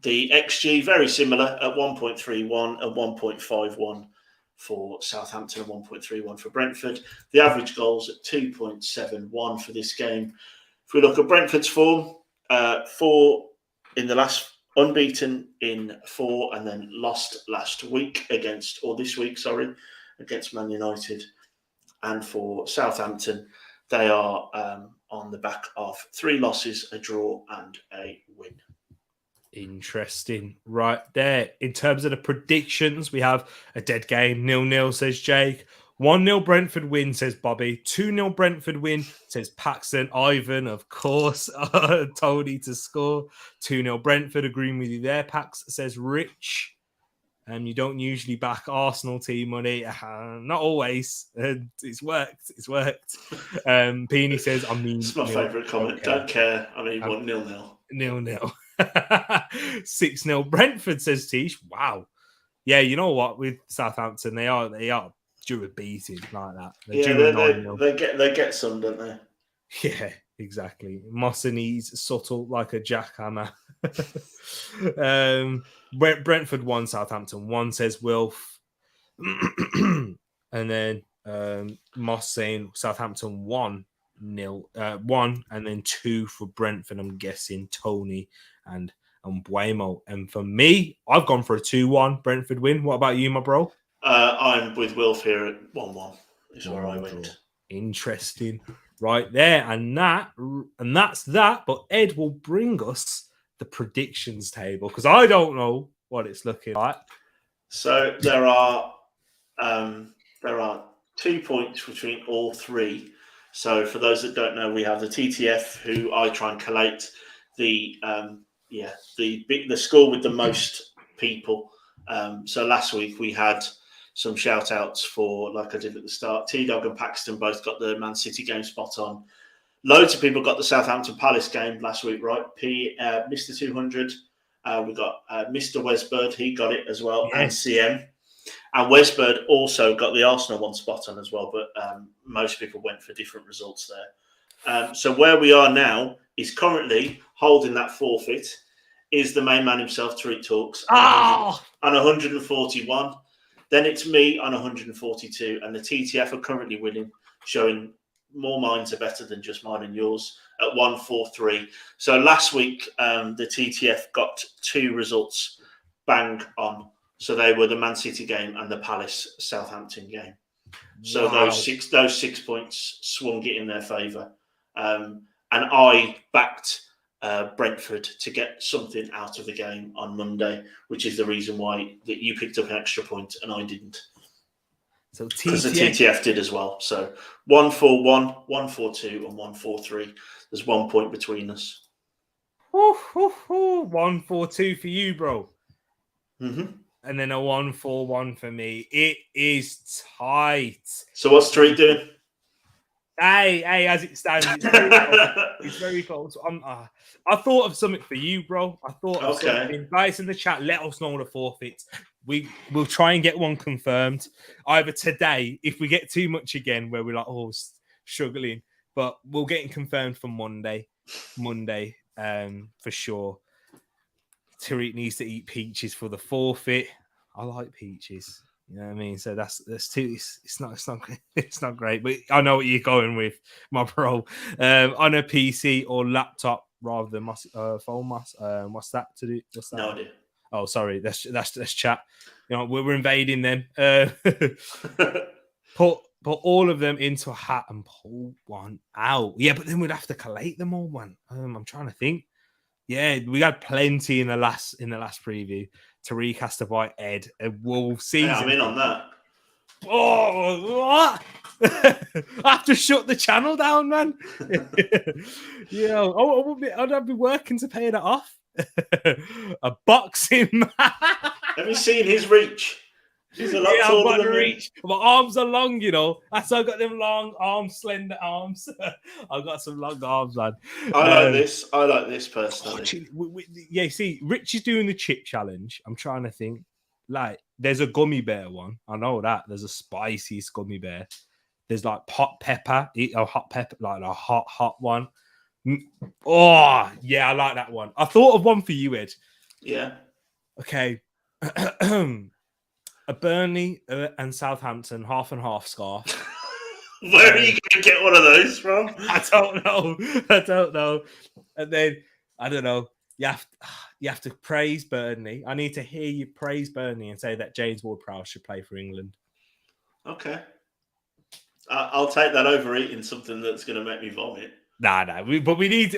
The XG, very similar at 1.31 and 1.51 for Southampton and 1.31 for Brentford. The average goals at 2.71 for this game. If we look at Brentford's form, 4 in the last, unbeaten in 4 and then lost this week against Man United. And for Southampton, they are on the back of 3 losses, a draw and a win. Interesting. Right there. In terms of the predictions, we have a dead game. 0-0, says Jake. 1-0 Brentford win, says Bobby. 2-0 Brentford win, says Paxton. Ivan, of course, Tony to score. 2-0 Brentford, agreeing with you there. Pax, says Rich. You don't usually back Arsenal team money. Not always. It's worked. Peony says, it's my favourite comment. Okay. Don't care. I mean, 1-0. 0-0. 6-0 Brentford, says Tish. Wow. Yeah, you know what? With Southampton, they are due a beating like that. They get some, don't they? Yeah, exactly. Mossani's subtle like a jackhammer. Brentford 1, Southampton 1, says Wilf. And then Moss saying Southampton 1-0, 1 and then 2 for Brentford. I'm guessing Tony and Buemo. And for me, I've gone for a 2-1 Brentford win. What about you, my bro? I'm with Wilf here at 1-1 is where I went. Interesting. Right there. And that's that. But Ed will bring us the predictions table because I don't know what it's looking like. So there are 2 points between all 3. So for those that don't know, we have the TTF, who I try and collate the score with the most people. So last week we had some shout outs for, like I did at the start, T-Dog and Paxton both got the Man City game spot on. Loads of people got the Southampton Palace game last week, right? Mr. 200. We got Mr. Wesbird, he got it as well, yes. And CM. And Wesbird also got the Arsenal one spot on as well, but most people went for different results there. So where we are now is currently holding that forfeit is the main man himself, Tereak Talks, on 141. Then it's me on 142, and the TTF are currently winning, showing more minds are better than just mine and yours at 143. So last week, the TTF got 2 results bang on. So they were the Man City game and the Palace Southampton game. So those 6 points swung it in their favour. And I backed Brentford to get something out of the game on Monday, which is the reason why that you picked up an extra point and I didn't. So because the TTF did as well. So 141, 142, and 143. There's 1 point between us. 142 for you, bro. Mm-hmm. And then a 141 for me. It is tight. So what's Tereak doing? Hey, as it stands, it's very close. I thought of something for you, bro. I thought of something. Guys in the chat, let us know the forfeits. We'll try and get one confirmed either today, if we get too much again, where we're like, struggling. But we'll get it confirmed for Monday, for sure. Tereak needs to eat peaches for the forfeit. I like peaches. You know what I mean? So that's too. It's not great, but I know what you're going with, my bro. On a PC or laptop rather than phone. What's that to do? What's that? No idea. Oh, sorry, that's chat. You know, we're invading them. Put all of them into a hat and pull one out. Yeah, but then we'd have to collate them all. One. I'm trying to think. Yeah, we had plenty in the last preview. Tereak has to buy Ed a Wolves season. Yeah, I'm in on that. Oh, what? I have to shut the channel down, man. I'd be working to pay that off. A boxing match. Have you seen his reach? He's a lot taller than me. My arms are long, you know. That's why I got them long arms, slender arms. I've got some long arms, man. I like this personally. See, Rich is doing the chip challenge. I'm trying to think. Like, there's a gummy bear one. I know that. There's a spicy gummy bear. There's like hot pepper, like a hot one. Oh, yeah, I like that one. I thought of one for you, Ed. Yeah. Okay. A Burnley and Southampton half and half scarf. Where are you going to get one of those from? I don't know. And then, I don't know. You have to praise Burnley. I need to hear you praise Burnley and say that James Ward-Prowse should play for England. Okay. I'll take that over eating something that's going to make me vomit. Nah. But we need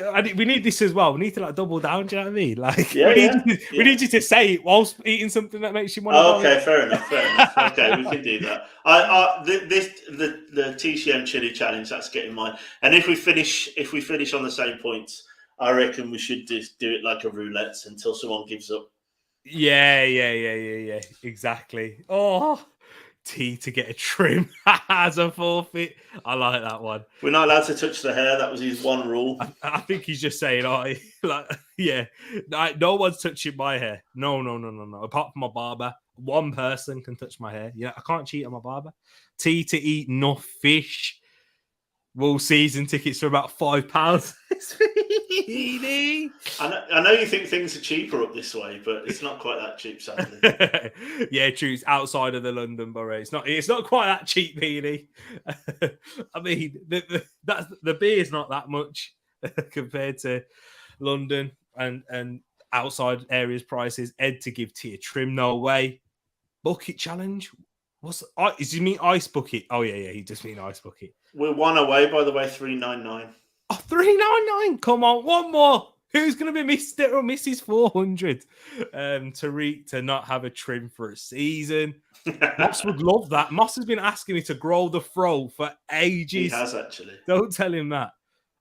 this as well. We need to like double down. Do you know what I mean? Like, we need you to say it whilst eating something that makes you want to. Okay, fair enough. Okay, we can do that. The TCM chili challenge, that's getting mine. And if we finish on the same points, I reckon we should just do it like a roulette until someone gives up. Yeah. Exactly. Oh. T to get a trim as a forfeit. I like that one. We're not allowed to touch the hair. That was his one rule. I think he's just saying, no one's touching my hair. No. Apart from my barber, one person can touch my hair. Yeah, I can't cheat on my barber. T to eat no fish. Wool season tickets for about £5. I know you think things are cheaper up this way, but it's not quite that cheap, sadly. Yeah, true. It's outside of the London borough. It's not quite that cheap, Healy. I mean, the beer is not that much compared to London and outside areas prices. Ed to give T a trim, no way. Bucket challenge. Does he mean ice bucket? Oh yeah, he does mean ice bucket. We're one away, by the way, 399. Oh, 399. Come on, one more. Who's going to be Mr. or Mrs. 400? Tereak to not have a trim for a season. Moss would love that. Moss has been asking me to grow the fro for ages. He has, actually. Don't tell him that.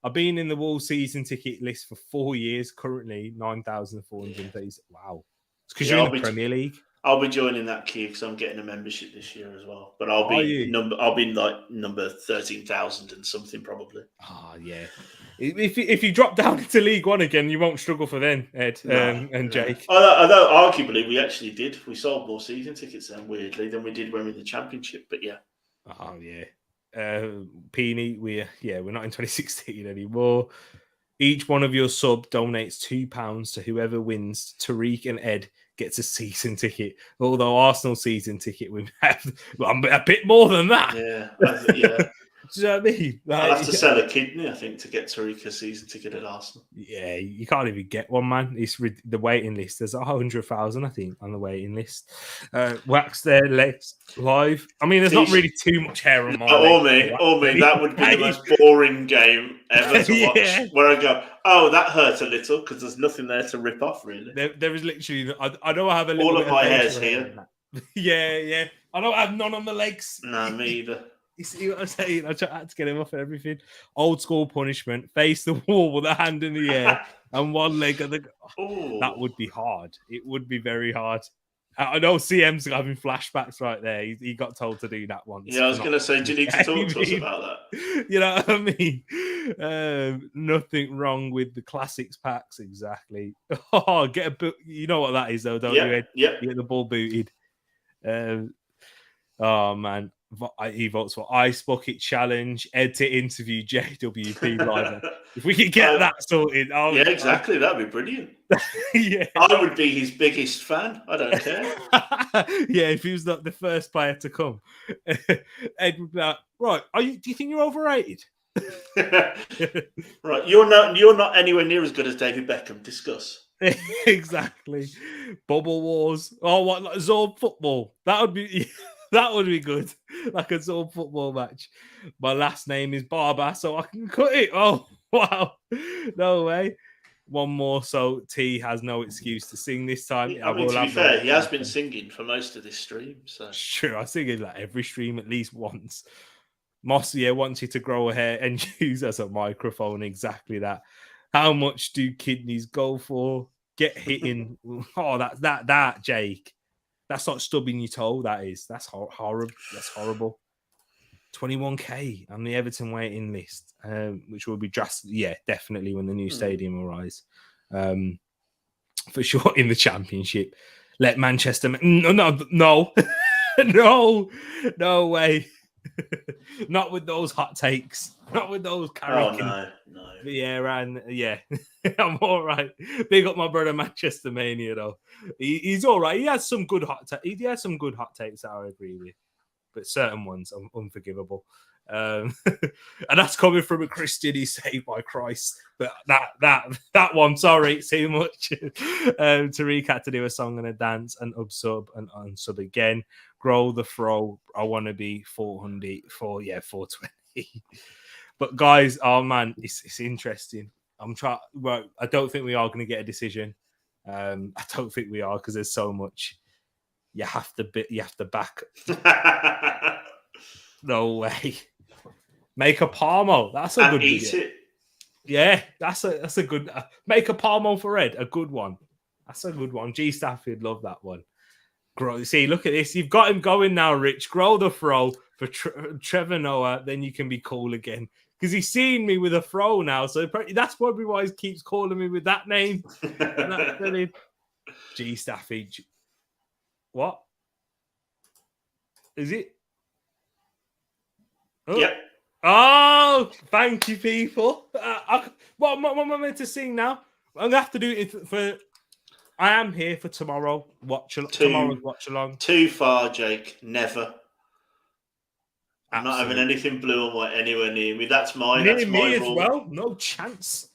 I've been in the Wolves season ticket list for 4 years, currently 9,430. Wow. It's because you're in the Premier League. I'll be joining that queue because I'm getting a membership this year as well. But I'll be number 13,000 and something probably. Oh yeah. If you drop down into League One again, you won't struggle for then, Ed and Jake. Although arguably we actually did. We sold more season tickets then, weirdly, than we did when we were in the Championship. But yeah. Oh yeah. Peony, we're not in 2016 anymore. Each one of your sub donates £2 to whoever wins. Tereak and Ed gets a season ticket. Although Arsenal season ticket, we have a bit more than that. Yeah. Do you know what I mean? I'll have to sell a kidney, I think, to get Tereak a season ticket at Arsenal. Yeah, you can't even get one, man. It's the waiting list. There's 100,000, I think, on the waiting list. Wax their legs live. I mean, there's not really too much hair on my legs. Or me. That would be the most boring game ever to watch. Where I go, oh, that hurt a little because there's nothing there to rip off, really. There is literally. I know I have a little. All of my hair's here. Yeah. I don't have none on the legs. No, me either. You see what I'm saying? I had to get him off and everything. Old school punishment. Face the wall with a hand in the air and one leg at the... That would be hard. It would be very hard. I know CM's having flashbacks right there. He got told to do that once. Yeah, I was going to say, do you need to talk to us about that? You know what I mean? Nothing wrong with the classics packs, exactly. Oh, get a boot. You know what that is, though, don't you, Ed? Yep. You get the ball booted. Oh, man. He votes for Ice Bucket Challenge, Ed to interview JWP Live. If we could get that sorted. Yeah, exactly. That'd be brilliant. Yeah. I would be his biggest fan. I don't care. Yeah, if he was not the first player to come. Ed would be like, right, do you think you're overrated? Right, you're not anywhere near as good as David Beckham. Discuss. Exactly. Bubble wars. Oh, what, like zone football? That would be that would be good. Like a zone football match. My last name is Barber, so I can cut it. Oh, wow. No way. One more, so T has no excuse to sing this time. I I mean, will to be have no fair, he has excuse. been singing for most of this stream. So Sure, I sing it like every stream at least once. Moss, wants you to grow a hair and use as a microphone. Exactly that. How much do kidneys go for? Get hitting. Oh, that, Jake. That's not stubbing your toe. That is. That's horrible. That's horrible. 21k on the Everton waiting list, which will be drastic. Yeah, definitely when the new stadium arrives. For sure in the Championship. Let Manchester. No, no way. Not with those hot takes. Not with those Carrick. no. Vieira and yeah, I'm all right. Big up my brother Manchester Mania though. He's all right. He has some good he has some good hot takes that I agree with, but certain ones are unforgivable. And that's coming from a Christian who's saved by Christ. But that one, sorry, too much. Tereak had to do a song and a dance and unsub and unsub again. Grow the throw. I want to be 420. But guys, oh man, it's interesting. Well, I don't think we are going to get a decision. I don't think we are because there's so much. You have to back. No way. Make a Palmo. That's a good eat video. it. Yeah, that's a good. Make a Palmo for Ed. A good one. That's a good one. G Stafford love that one. See, look at this. You've got him going now, Rich. Grow the throw for Trevor Noah. Then you can be cool again because he's seen me with a throw now. So that's probably why he keeps calling me with that name. That's brilliant. G Stafford. What is it? Oh. Yep. Oh, thank you, people. What am I meant to sing now? I'm gonna have to do it for. I am here for tomorrow. Tomorrow's watch along. Too far, Jake. Never. I'm not Absolutely. having anything blue and white anywhere near me. That's my Me as rule. well. No chance.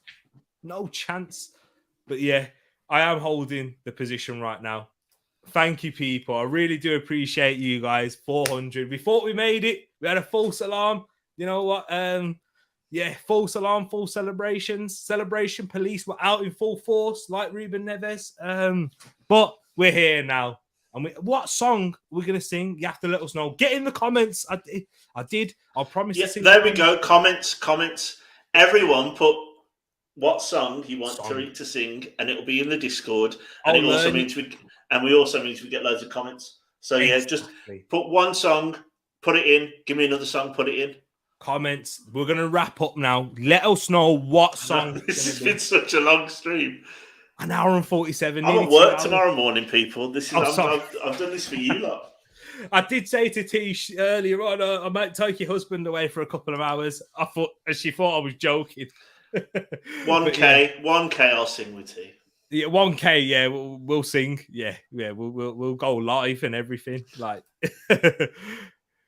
But yeah, I am holding the position right now. Thank you, people. I really do appreciate you guys. 400. We thought we made it. We had a false alarm. You know what? False alarm, full celebrations. Celebration police were out in full force, like Ruben Neves. But we're here now. And what song we're going to sing? You have to let us know. Get in the comments. I did. I'll promise to sing. There we go. Comments. Everyone put what song you want Tereak to sing, and it'll be in the Discord. And we also means we get loads of comments. So just put one song, put it in. Give me another song, put it in. Comments. We're going to wrap up now. Let us know what song. This has been such a long stream. An hour and 47. I'm at work tomorrow morning, people. I've done this for you lot. I did say to Tish earlier on, I might take your husband away for a couple of hours. She thought I was joking. 1K, 1K. I'll sing with T. Yeah, 1K. Yeah, we'll sing. Yeah. We'll go live and everything. Like,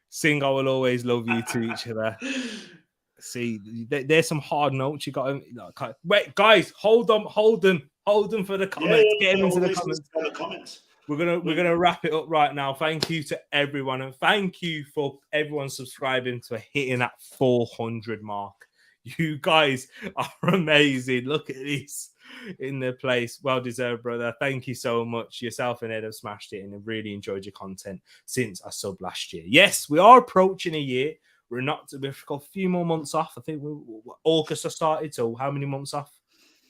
sing. I will always love you to each other. See, there's some hard notes you got. Wait, guys, hold them for the comments. Get them into the comments. We're gonna wrap it up right now. Thank you to everyone, and thank you for everyone subscribing to hitting that 400 mark. You guys are amazing. Look at this in the place. Well deserved, brother. Thank you so much. Yourself and Ed have smashed it, and have really enjoyed your content since I subbed last year. Yes, we are approaching a year. We've got a few more months off. I think August has started. So how many months off?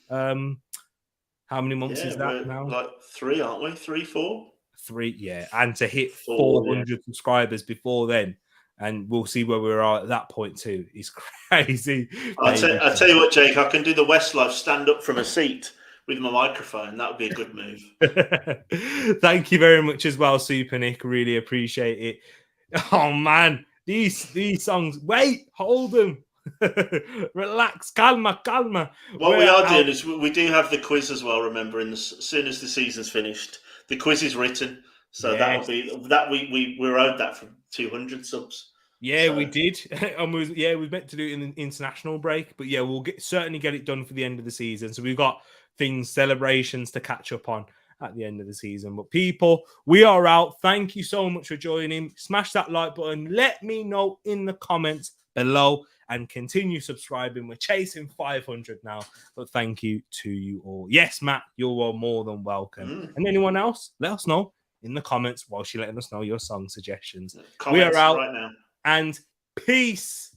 How many months is that now? Like 3, aren't we? 3, 4? 3, yeah. And to hit 400 subscribers before then, and we'll see where we are at that point too. It's crazy. I'll tell you what, Jake. I can do the Westlife stand up from a seat with my microphone. That would be a good move. Thank you very much as well, Super Nick. Really appreciate it. Oh man. These songs. Wait, hold them. Relax, calma. What we are doing is we do have the quiz as well. Remember, as soon as the season's finished, the quiz is written. So that will be that we're owed that from 200 subs. Yeah, so. We did, and we meant to do it in the international break, but yeah, we'll certainly get it done for the end of the season. So we've got things, celebrations to catch up on at the end of the season. But people, we are out. Thank you so much for joining. Smash that like button. Let me know in the comments below and continue subscribing. We're chasing 500 now, but thank you to you all. Yes, Matt, you're all more than welcome. And anyone else, let us know in the comments whilst you're letting us know your song suggestions. Comments we are out right now. and peace.